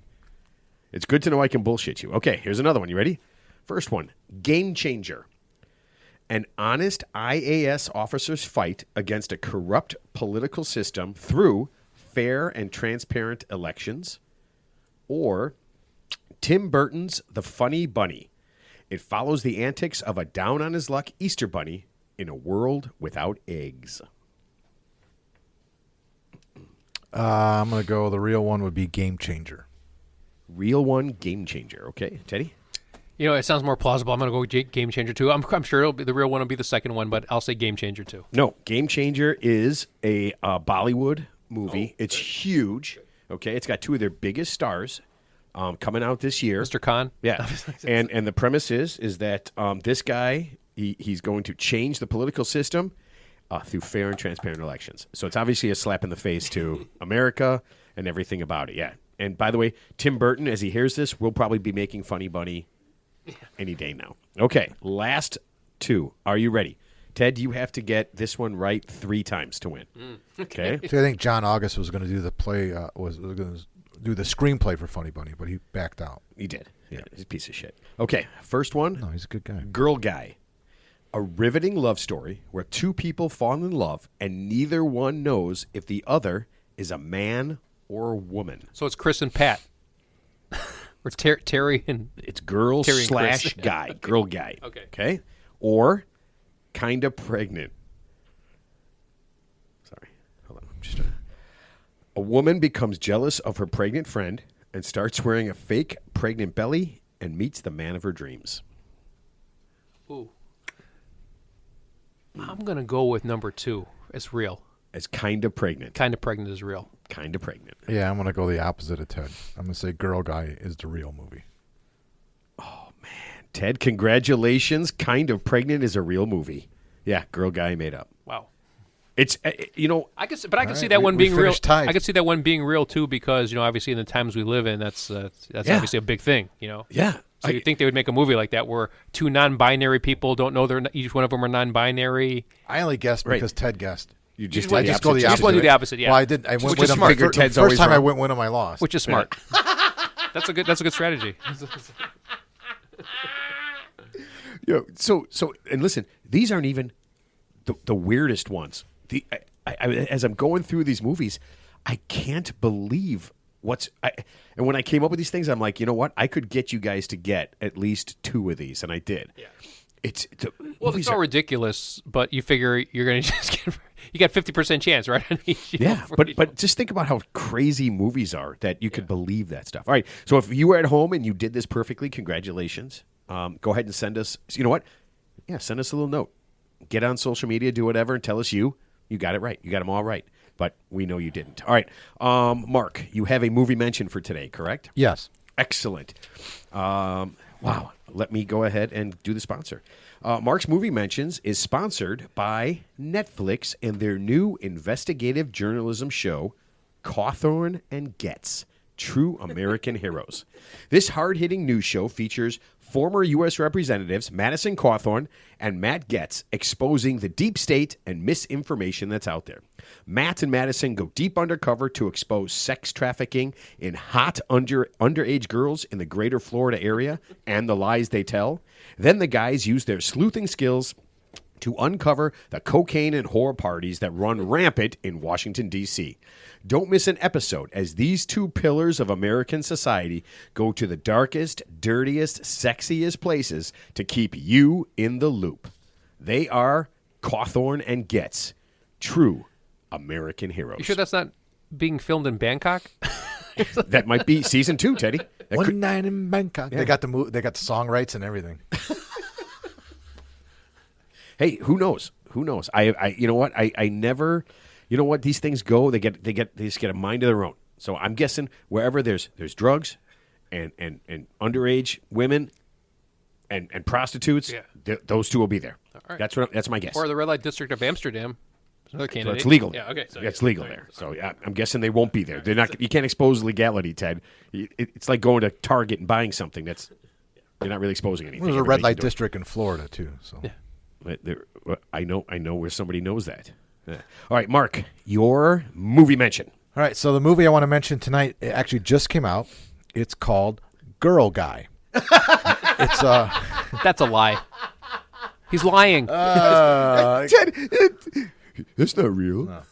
It's good to know I can bullshit you. Okay, here's another one. You ready? First one, Game Changer. An honest IAS officer's fight against a corrupt political system through fair and transparent elections. Or Tim Burton's The Funny Bunny. It follows the antics of a down-on-his-luck Easter bunny in a world without eggs. I'm going to go, the real one would be Game Changer. Real one, Game Changer. Okay, Teddy? You know, it sounds more plausible. I'm going to go Game Changer, too. I'm sure the real one will be the second one, but I'll say Game Changer, too. No, Game Changer is a Bollywood movie. It's huge. Okay, it's got 2 of their biggest stars coming out this year. Mr. Khan? Yeah. and the premise is that this guy, he's going to change the political system through fair and transparent elections. So it's obviously a slap in the face to America and everything about it. Yeah. And by the way, Tim Burton, as he hears this, will probably be making Funny Bunny any day now. Okay, last 2. Are you ready? Ted, you have to get this one right 3 times to win. Okay. See, I think John August was going to do the play, was going to do the screenplay for Funny Bunny, but he backed out. He did. Yeah, he's a piece of shit. Okay, first one. No, he's a good guy. Girl Guy. A riveting love story where 2 people fall in love and neither one knows if the other is a man or a woman. So it's Chris and Pat. Or Terry and... It's girl Terry / guy. Okay. Girl Guy. Okay. Or Kinda Pregnant. Sorry. Hold on. A woman becomes jealous of her pregnant friend and starts wearing a fake pregnant belly and meets the man of her dreams. Ooh. I'm going to go with number 2. It's real. It's Kinda Pregnant. Kinda Pregnant is real. Kinda Pregnant. Yeah, I'm going to go the opposite of Ted. I'm going to say Girl Guy is the real movie. Oh, man. Ted, congratulations. Kinda Pregnant is a real movie. Yeah, Girl Guy made up. Wow. It's, you know... I could see that one being real. Tied. I could see that one being real, too, because, you know, obviously in the times we live in, that's obviously a big thing, you know? Yeah. So you'd think they would make a movie like that where 2 non-binary people don't know each one of them are non-binary. I only guessed because Ted guessed. You just go the opposite. You just want to do the opposite, yeah. Well, I did. I went Which with is him. smart. The first time I went with him, I lost. Which is smart. That's a good strategy. So, and listen, these aren't even the weirdest ones. As I'm going through these movies, I can't believe and when I came up with these things, I'm like, you know what? I could get you guys to get at least 2 of these, and I did. Yeah. It's all ridiculous, but you figure you're going to just get. you got 50% chance, right? Yeah, but just think about how crazy movies are that you could believe that stuff. All right, so if you were at home and you did this perfectly, congratulations. Go ahead and send us. You know what? Yeah, send us a little note. Get on social media, do whatever, and tell us you got it right. You got them all right, but we know you didn't. All right, Mark, you have a movie mention for today, correct? Yes. Excellent. Wow. Let me go ahead and do the sponsor. Mark's Movie Mentions is sponsored by Netflix and their new investigative journalism show, Cawthorn and Getz, True American Heroes. This hard-hitting news show features former U.S. Representatives Madison Cawthorn and Matt Getz exposing the deep state and misinformation that's out there. Matt and Madison go deep undercover to expose sex trafficking in hot underage girls in the greater Florida area and the lies they tell. Then the guys use their sleuthing skills to uncover the cocaine and whore parties that run rampant in Washington, D.C. Don't miss an episode as these two pillars of American society go to the darkest, dirtiest, sexiest places to keep you in the loop. They are Cawthorn and Getz, True American Heroes. You sure that's not being filmed in Bangkok? That might be season 2, Teddy. One night in Bangkok. Yeah. They got the song rights and everything. Hey, who knows? Who knows? I you know what? I never, you know what? These things go. They just get a mind of their own. So I'm guessing wherever there's drugs, and underage women, and prostitutes, those two will be there. All right. That's my guess. Or the red light district of Amsterdam. There's another So candidate. it's legal. Yeah. Okay. So It's legal there. So yeah, I'm guessing they won't be there. They're not. You can't expose legality, Ted. It's like going to Target and buying something that's you're not really exposing anything. There's a Everybody red light can do it. district in Florida too. So. Yeah. I know where somebody knows that. Yeah. All right, Mark, your movie mention. All right, so the movie I want to mention tonight it actually just came out. It's called Girl Guy. It's That's a lie. He's lying. Ted, that's not real. All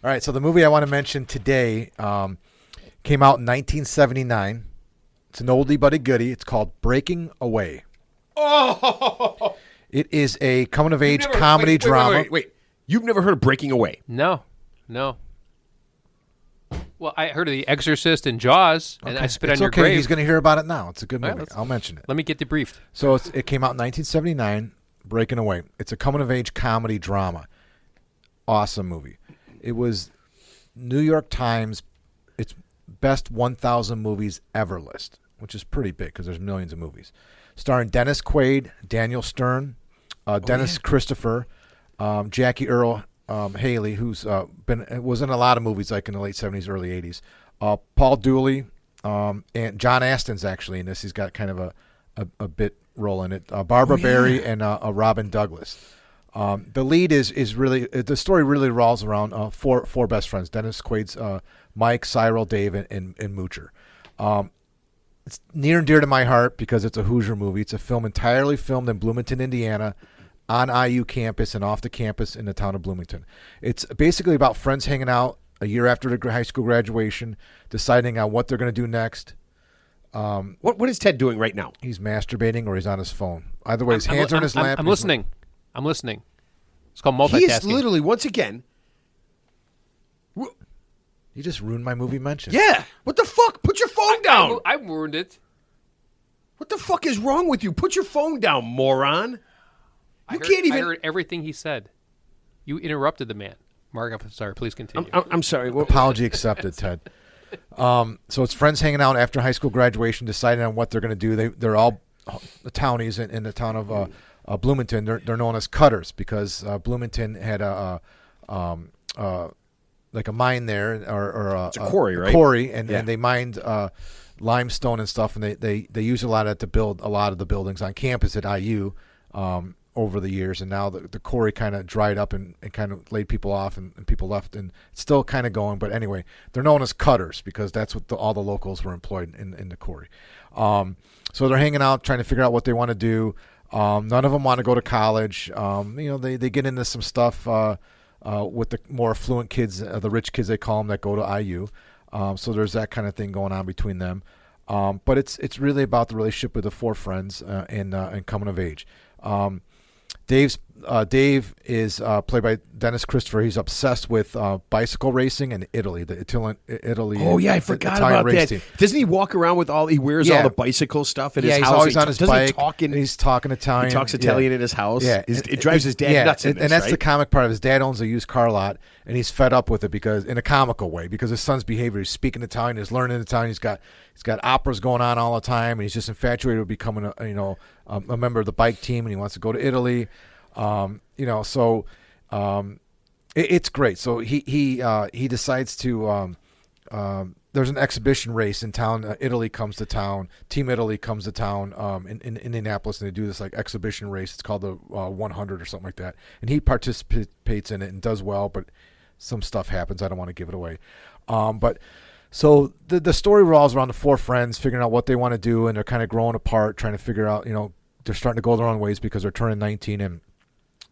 right, so the movie I want to mention today came out in 1979. It's an oldie but a goodie. It's called Breaking Away. Oh, It is a coming-of-age comedy drama. Wait. You've never heard of Breaking Away? No. Well, I heard of The Exorcist and Jaws, and I spit It's on your okay. grave. He's going to hear about it now. It's a good All right, movie. I'll mention it. Let me get debriefed. So it came out in 1979, Breaking Away. It's a coming-of-age comedy drama. Awesome movie. It was New York Times, its best 1,000 movies ever list, which is pretty big because there's millions of movies. Starring Dennis Quaid, Daniel Stern, Dennis Christopher, Jackie Earl Haley, who's was in a lot of movies like in the late 70s, early 80s. Paul Dooley, and John Astin's actually in this. He's got kind of a bit role in it. Barbara Barry and Robin Douglas. The lead is really the story really revolves around four best friends: Dennis Quaid's Mike, Cyril, Dave, and Moocher. It's near and dear to my heart because it's a Hoosier movie. It's a film entirely filmed in Bloomington, Indiana, on IU campus and off the campus in the town of Bloomington. It's basically about friends hanging out a year after the high school graduation, deciding on what they're going to do next. What is Ted doing right now? He's masturbating or he's on his phone. Either way, his hands are in his lap. I'm listening. I'm listening. It's called multitasking. He is literally, once again... You just ruined my movie mention. Yeah. What the fuck? Put your phone down. I ruined it. What the fuck is wrong with you? Put your phone down, moron. I heard everything he said. You interrupted the man. Mark, I'm sorry. Please continue. I'm sorry. Apology accepted, Ted. So it's friends hanging out after high school graduation, deciding on what they're going to do. They're all the townies in the town of Bloomington. They're known as cutters because Bloomington had like a mine there, or it's a quarry, right? Quarry, and they mined limestone and stuff, and they use a lot of that to build a lot of the buildings on campus at IU over the years. And now the quarry kind of dried up and kind of laid people off, and people left, and it's still kind of going. But anyway, they're known as cutters because that's what all the locals were employed in the quarry. So they're hanging out, trying to figure out what they want to do. None of them want to go to college. They get into some stuff with the more affluent kids, the rich kids they call them, that go to IU. So there's that kind of thing going on between them. But it's really about the relationship with the four friends and coming of age. Dave's Dave is played by Dennis Christopher. He's obsessed with bicycle racing in Italy, the Italy. Oh yeah, I forgot Italian about race that. team. Doesn't he walk around with all? He wears all the bicycle stuff at his he's house. always on his bike. He's talking Italian. He talks Italian in his house. Yeah, It drives his dad nuts. In this, and that's right? the comic part of his dad owns a used car lot, and he's fed up with it because in a comical way because his son's behavior. He's speaking Italian. He's learning Italian. He's got operas going on all the time, and he's just infatuated with becoming a member of the bike team, and he wants to go to Italy. It's great. So he decides to. There's an exhibition race in town. Italy comes to town. Team Italy comes to town in Indianapolis, and they do this like exhibition race. It's called the 100 or something like that. And he participates in it and does well, but some stuff happens. I don't want to give it away. So the story revolves around the four friends figuring out what they want to do, and they're kind of growing apart, trying to figure out. They're starting to go their own ways because they're turning 19 and.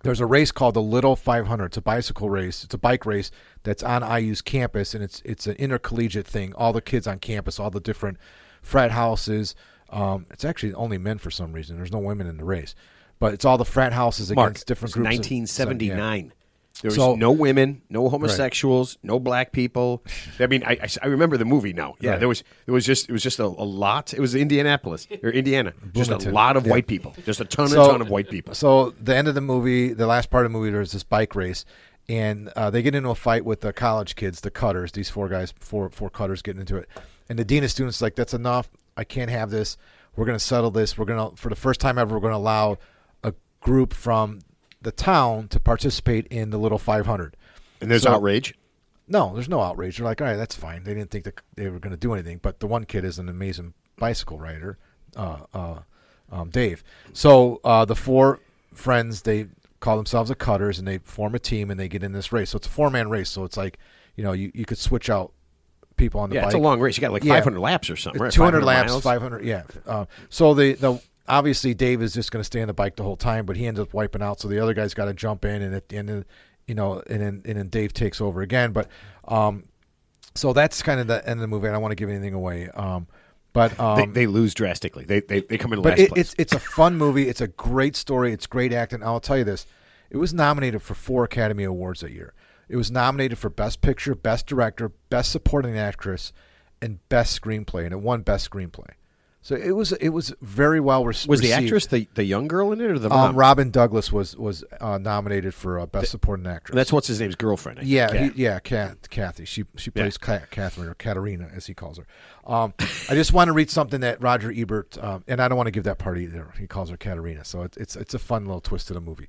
There's a race called the Little 500. It's a bicycle race. It's a bike race that's on IU's campus, and it's an intercollegiate thing. All the kids on campus, all the different frat houses. It's actually only men for some reason. There's no women in the race, but it's all the frat houses against different groups. 1979. There was no women, no homosexuals, no black people. I mean, I remember the movie now. Yeah, right. it was just a lot. It was Indianapolis or Indiana. Just a lot of white people. Just a ton of white people. So the end of the movie, the last part of the movie, there's this bike race, and they get into a fight with the college kids, the cutters. These four cutters getting into it, and the dean of students is like, "That's enough. I can't have this. We're going to settle this. We're going to, for the first time ever, we're going to allow a group from the town to participate in the Little 500." And there's outrage? No, there's no outrage. They're like, all right, that's fine. They didn't think that they were going to do anything. But the one kid is an amazing bicycle rider, Dave. So the four friends, they call themselves the Cutters, and they form a team, and they get in this race. So it's a 4-man race. So it's like, you could switch out people on the bike. Yeah, it's a long race. You got like 500 laps or something, right? 200 laps, miles? 500, yeah. So the obviously Dave is just going to stay on the bike the whole time, but he ends up wiping out. So the other guy's got to jump in, and at the end of, and then Dave takes over again. But so that's kind of the end of the movie. I don't want to give anything away. But they lose drastically. They come in but last place. it's a fun movie. It's a great story. It's great acting. I'll tell you this: it was nominated for 4 Academy Awards that year. It was nominated for Best Picture, Best Director, Best Supporting Actress, and Best Screenplay, and it won Best Screenplay. So it was very well received. Was the actress the young girl in it or the mom? Robin Douglas was nominated for Best Supporting Actress. That's what's his name's girlfriend. I think. Kathy. She plays Catherine, or Katerina as he calls her. I just want to read something that Roger Ebert, and I don't want to give that part either. He calls her Katerina, so it's a fun little twist to the movie.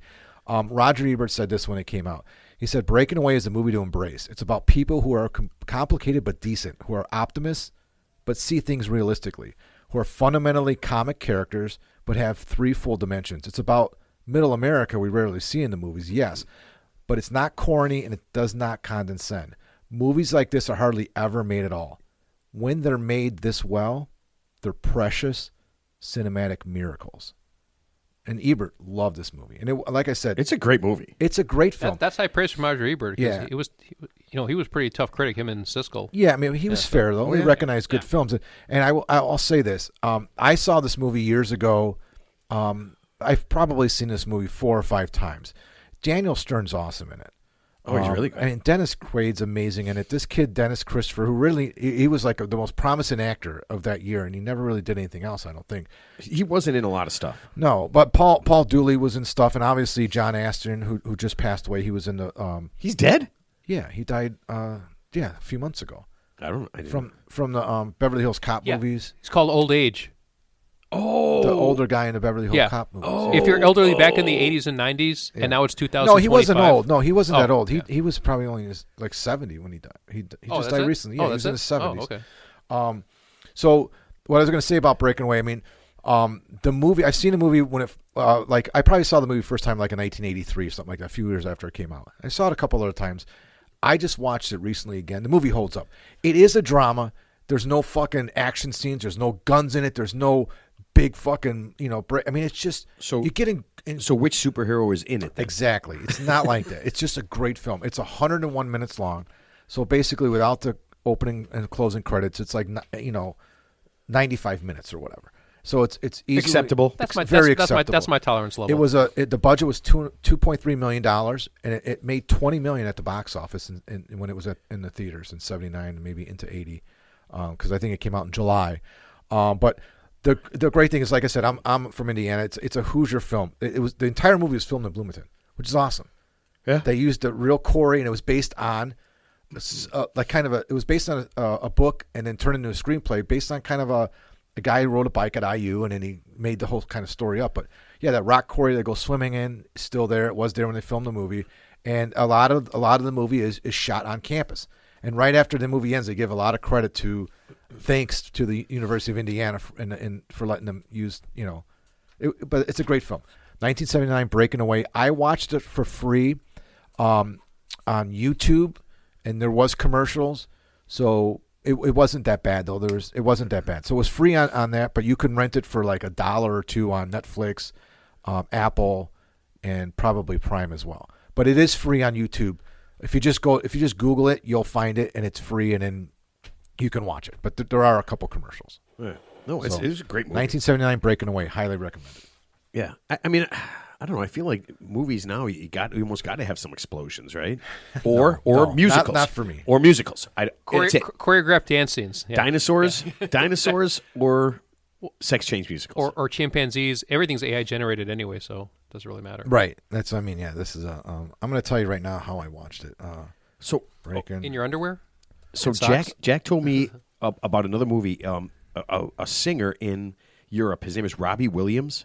Roger Ebert said this when it came out. He said, "Breaking Away is a movie to embrace. It's about people who are complicated but decent, who are optimists but see things realistically, who are fundamentally comic characters but have 3 full dimensions. It's about middle America we rarely see in the movies, yes, but it's not corny and it does not condescend. Movies like this are hardly ever made at all. When they're made this well, they're precious cinematic miracles." And Ebert loved this movie. And like I said, it's a great movie. It's a great film. That's high praise from Roger Ebert. Yeah. He was pretty tough critic, him and Siskel. Yeah, I mean, he was fair, though. He recognized good films. And I'll say this. I saw this movie years ago. I've probably seen this movie 4 or 5 times. Daniel Stern's awesome in it. Oh, he's really good. I mean, Dennis Quaid's amazing in it. This kid, Dennis Christopher, who really, he was like the most promising actor of that year, and he never really did anything else, I don't think. He wasn't in a lot of stuff. No, but Paul Dooley was in stuff, and obviously John Astin, who just passed away, he was in the... He's dead? Yeah, he died, a few months ago. I didn't From the Beverly Hills Cop movies. It's called Old Age. Oh, the older guy in the Beverly Hills Cop movies. Oh. If you're elderly back in the 80s and 90s, and now it's 2025. No, he wasn't old. No, he wasn't that old. He was probably only like 70 when he died. He just died recently. Yeah, he was in his 70s. Oh, okay. So what I was going to say about Breaking Away, I mean, the movie, I've seen the movie when it, I probably saw the movie first time like in 1983 or something like that, a few years after it came out. I saw it a couple other times. I just watched it recently again. The movie holds up. It is a drama. There's no fucking action scenes. There's no guns in it. There's no big fucking, I mean, it's just, you're getting... So which superhero is in it then? Exactly. It's not like that. It's just a great film. It's 101 minutes long. So basically, without the opening and closing credits, it's like, 95 minutes or whatever. So it's easily Acceptable. That's my very that's my acceptable. that's my tolerance level. It was the budget was $2.3 million, and it made $20 million at the box office when it was in the theaters in '79, maybe into '80, because I think it came out in July. But the great thing is, like I said, I'm from Indiana. It's a Hoosier film. It was the entire movie was filmed in Bloomington, which is awesome. Yeah. They used the real Corey, and it was based on it was based on a book, and then turned into a screenplay based on kind of a guy who rode a bike at IU, and then he made the whole kind of story up. But yeah, that rock quarry they go swimming in is still there. It was there when they filmed the movie, and a lot of the movie is shot on campus. And right after the movie ends, they give a lot of credit to thanks to the University of Indiana for letting them use but it's a great film. 1979, Breaking Away. I watched it for free on YouTube, and there was commercials, so. It wasn't that bad though. It wasn't that bad. So it was free on that, but you can rent it for like $1 or $2 on Netflix, Apple, and probably Prime as well. But it is free on YouTube. If you just Google it, you'll find it, and it's free, and then you can watch it. But there are a couple commercials. Yeah. No, it's a great movie. 1979, Breaking Away, highly recommended. Yeah, I mean, I don't know. I feel like movies now you almost got to have some explosions, right? Or No, musicals. not for me. Or musicals. That's it. Choreographed dance scenes. Yeah. Dinosaurs, or sex change musicals. Or chimpanzees. Everything's AI generated anyway, so it doesn't really matter. Right. This is I'm going to tell you right now how I watched it. So In your underwear? So And socks? Jack told me about another movie. A singer in Europe. His name is Robbie Williams,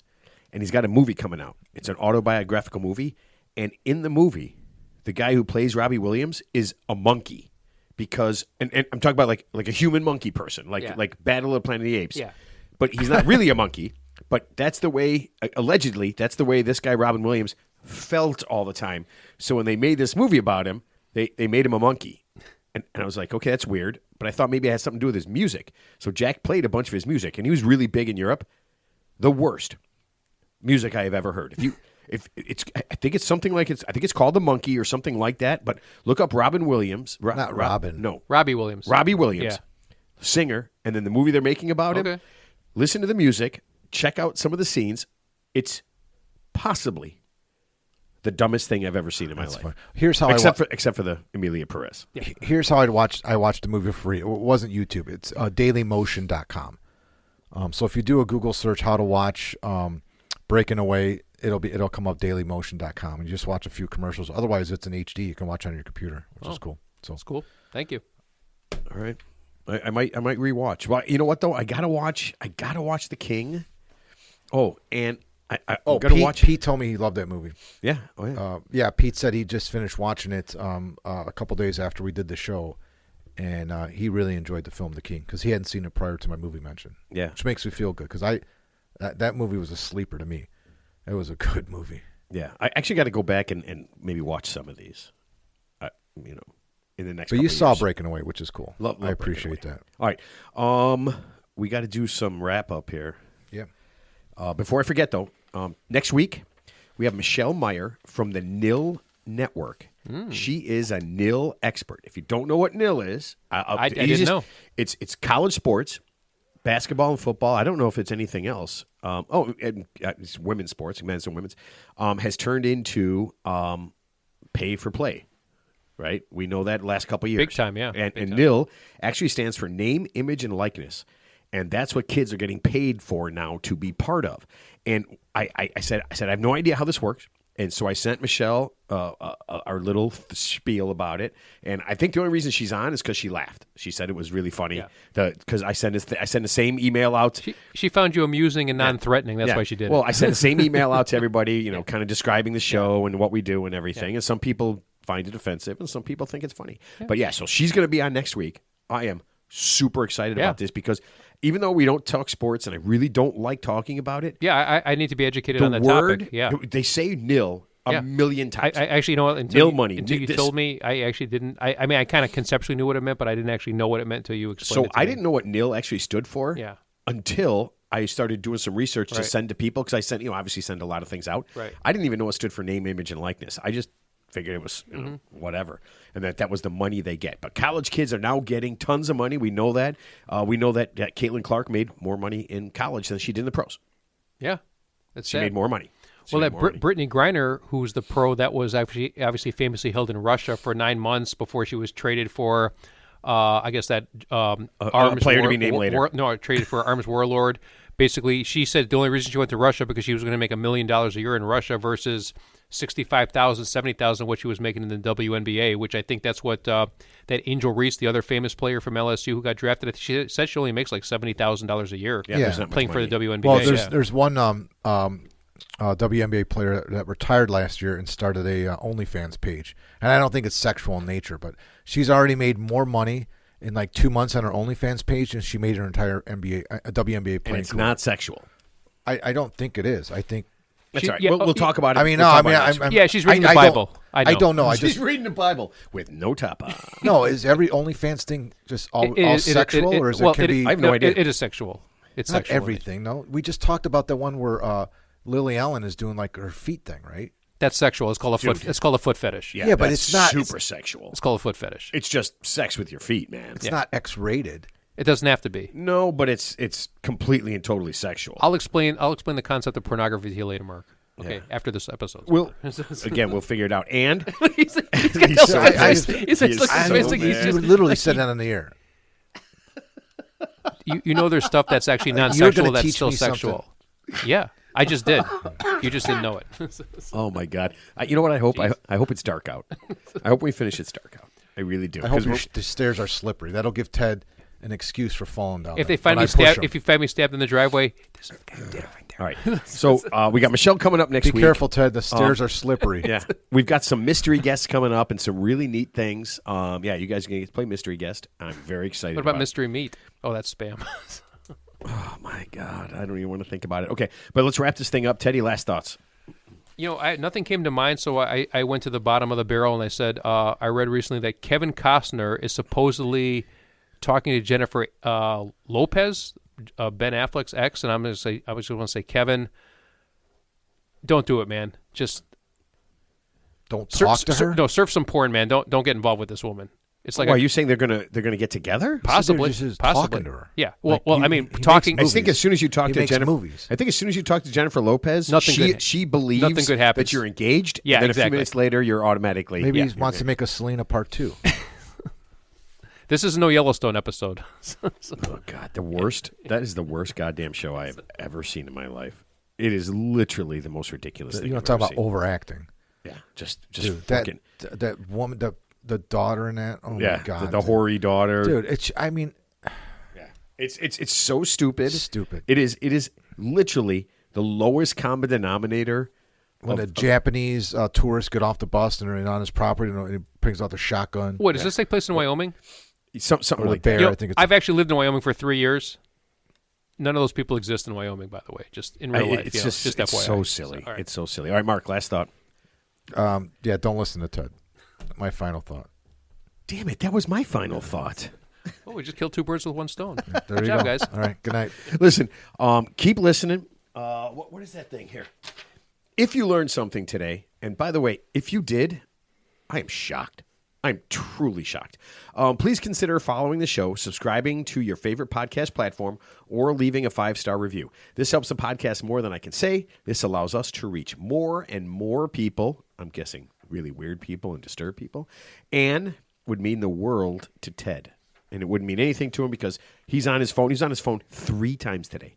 and he's got a movie coming out. It's an autobiographical movie, and in the movie, the guy who plays Robbie Williams is a monkey, because and I'm talking about like a human monkey person, like Battle of the Planet of the Apes. Yeah. But he's not really a monkey. But that's the way, allegedly, that's the way this guy Robin Williams felt all the time. So when they made this movie about him, they made him a monkey. And I was like, okay, that's weird. But I thought maybe it had something to do with his music. So Jack played a bunch of his music, and he was really big in Europe. The worst music I have ever heard. I think it's something like I think it's called The Monkey or something like that. But look up Robin Williams. Not Robin. No. Robbie Williams. Robbie Williams, Yeah. singer, and then the movie they're making about him. Okay. Listen to the music. Check out some of the scenes. It's possibly the dumbest thing I've ever seen in my life. Fun. Here's how except for the Emilia Perez. Here's how I watched the movie for free. It wasn't YouTube. It's dailymotion.com. So if you do a Google search how to watch Breaking Away, it'll come up dailymotion.com, and you just watch a few commercials. Otherwise, it's in HD. You can watch on your computer, which is cool. So That's cool. Thank you. All right. I might rewatch. Well, you know what though? I gotta watch The King. Oh, and I'm gonna watch. Pete told me he loved that movie. Yeah. Oh yeah. Pete said he just finished watching it a couple days after we did the show, and he really enjoyed the film The King because he hadn't seen it prior to my movie mention. Yeah. Which makes me feel good because that movie was a sleeper to me. It was a good movie. Yeah. I actually got to go back and maybe watch some of these. In the next. But couple you of saw years. Breaking Away, which is cool. Love I appreciate Breaking that. All right. We got to do some wrap up here. Yeah. Before I forget, though, next week we have Michelle Meyer from the NIL Network. She is a NIL expert. If you don't know what NIL is, I didn't know. It's college sports, basketball and football. I don't know if it's anything else. It's women's sports, men's and women's. Has turned into pay for play. Right, we know that last couple of years, Big time, yeah. And Big time. NIL actually stands for name, image, and likeness. And that's what kids are getting paid for now to be part of. And I said I have no idea how this works. And so I sent Michelle our little spiel about it. And I think the only reason she's on is because she laughed. She said it was really funny. Because I sent the same email out. She found you amusing and non-threatening. That's why she did Well, it. I sent the same email out to everybody, kind of describing the show and what we do and everything. And some people find it offensive and some people think it's funny. But so she's going to be on next week. I am super excited about this because even though we don't talk sports and I really don't like talking about it. Yeah, I need to be educated on the that word, topic. Yeah. They say NIL a million times. I actually, you know what? Until money. Until you told me, I actually didn't. I mean, I kind of conceptually knew what it meant, but I didn't actually know what it meant until you explained it to I me. didn't know what NIL actually stood for until I started doing some research to send to people because I sent, obviously send a lot of things out. Right. I didn't even know it stood for name, image, and likeness. I just figured it was whatever, and that was the money they get. But college kids are now getting tons of money. We know that. We know that Caitlin Clark made more money in college than she did in the pros. Yeah, that's She sad. made more money. Brittany Griner, who's the pro that was obviously famously held in Russia for 9 months before she was traded for, I guess that arms player to be named later. Traded for arms warlord. Basically, she said the only reason she went to Russia because she was going to make $1 million a year in Russia versus $65,000, $70,000 what she was making in the WNBA, which I think that's what that Angel Reese, the other famous player from LSU who got drafted, she said she only makes like $70,000 a year playing for the WNBA. Well, there's one WNBA player that retired last year and started a OnlyFans page, and I don't think it's sexual in nature, but she's already made more money in like 2 months on her OnlyFans page than she made her entire WNBA playing. And it's career. not sexual. I don't think it is. I think That's all right. We'll talk about it. I mean, she's reading the Bible. I don't know. She's reading the Bible with no top on. No, is every OnlyFans thing just all sexual, or is well, it can be? I have no idea. It is sexual. It's not sexual. everything. No, we just talked about the one where Lily Allen is doing like her feet thing, right? That's sexual. It's called a foot. It's called a foot fetish. Yeah, but that's it's not super sexual. It's called a foot fetish. It's just sex with your feet, man. It's not X-rated. It doesn't have to be. No, but it's completely and totally sexual. I'll explain the concept of pornography to you later, Mark. Okay, after this episode. We'll figure it out. And he's got He's so no pissed. face. He is Look at his so face. He's mad. You just literally said that on the air. you know there's stuff that's actually You're non-sexual gonna that's teach still me sexual. Yeah, I just did. You just didn't know it. oh my god, you know what? I hope I hope it's dark out. I hope we finish it's dark out. I really do. I hope 'Cause the stairs are slippery. That'll give Ted an excuse for falling down. If there. they find When me I push stabbed, him. if you find me stabbed in the driveway, there's a guy dead right there. All right. So we got Michelle coming up next be week. careful, Ted. The stairs are slippery. Yeah, we've got some mystery guests coming up and some really neat things. Yeah, you guys are going to play mystery guest. I'm very excited. What about it. mystery meat? Oh, that's spam. Oh my god, I don't even want to think about it. Okay, but let's wrap this thing up. Teddy, last thoughts. Nothing came to mind, so I went to the bottom of the barrel and I said, I read recently that Kevin Costner is supposedly talking to Jennifer Lopez, Ben Affleck's ex, and I was just going to say, Kevin, don't do it, man. Just Don't talk to her. No, surf some porn, man. Don't get involved with this woman. It's like are you saying they're gonna get together? Possibly, just possibly. talking to her. Yeah. Like, I mean, talking. I think as soon as you talk He to makes Jennifer, movies. I think as soon as you talk to Jennifer Lopez, Nothing good- she believes nothing good happens. that you're engaged. Yeah, and then a exactly. few minutes later, you're automatically Maybe yeah, he wants to make a Selena part 2. This is no Yellowstone episode. Oh God, the worst. That is the worst goddamn show I have ever seen in my life. It is literally the most ridiculous thing. You want I've to talk ever about seen. overacting? Yeah, just Dude, fucking that woman, the daughter in that. Oh yeah. my God, the hoary daughter. dude. It's. I mean, Yeah, it's so stupid. Stupid. It is literally the lowest common denominator. when the Japanese tourists get off the bus and are on his property, and he brings out the shotgun. What does this take place in Wyoming? Something Or the like bear. that. I think it's I've actually lived in Wyoming for 3 years. None of those people exist in Wyoming, by the way. Just in real life. It's just it's FYI. so silly. all right. It's so silly. All right, Mark. Last thought. Yeah, don't listen to Ted. My final thought. Damn it, that was my final thought. Oh, we just killed 2 birds with 1 stone. There Good you job, go, guys. All right, good night. Listen, keep listening. What is that thing here? If you learned something today, and by the way, if you did, I am shocked. I'm truly shocked. Please consider following the show, subscribing to your favorite podcast platform, or leaving a 5-star review. This helps the podcast more than I can say. This allows us to reach more and more people. I'm guessing really weird people and disturbed people, and would mean the world to Ted. And it wouldn't mean anything to him because he's on his phone. He's on his phone 3 times today.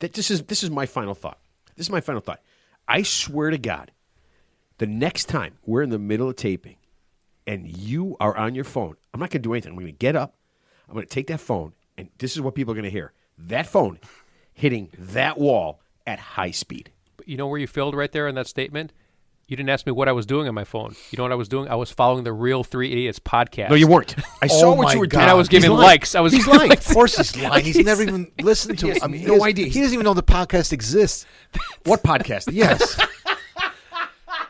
This is my final thought. This is my final thought. I swear to God, the next time we're in the middle of taping and you are on your phone, I'm not going to do anything. I'm going to get up. I'm going to take that phone, and this is what people are going to hear. That phone hitting that wall at high speed. But you know where you failed right there in that statement? You didn't ask me what I was doing on my phone. You know what I was doing? I was following the Real 3 Idiots podcast. No, you weren't. I saw what my you were God. doing. And I was giving He's lying. likes. He's lying. Of course he's lying. He's never even listened to He it. has I mean, no idea. He doesn't even know the podcast exists. What podcast? Yes.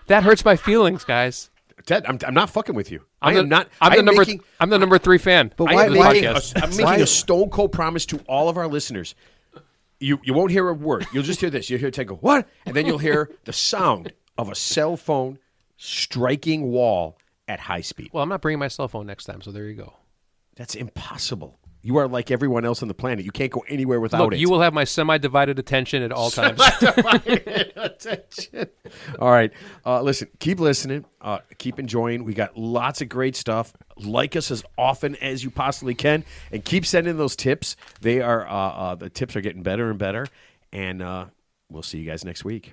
That hurts my feelings, guys. Ted, I'm not fucking with you. I'm am not. I'm the making, number 3 fan. But of why- the why- podcast. I'm making a stone cold promise to all of our listeners. You won't hear a word. You'll just hear this. You'll hear Ted go, what? And then you'll hear the sound of a cell phone striking wall at high speed. Well, I'm not bringing my cell phone next time, so there you go. That's impossible. You are like everyone else on the planet. You can't go anywhere without Look, it. you will have my semi-divided attention at all times. Attention. All right. Listen, keep listening. Keep enjoying. We got lots of great stuff. Like us as often as you possibly can. And keep sending those tips. They are the tips are getting better and better. And we'll see you guys next week.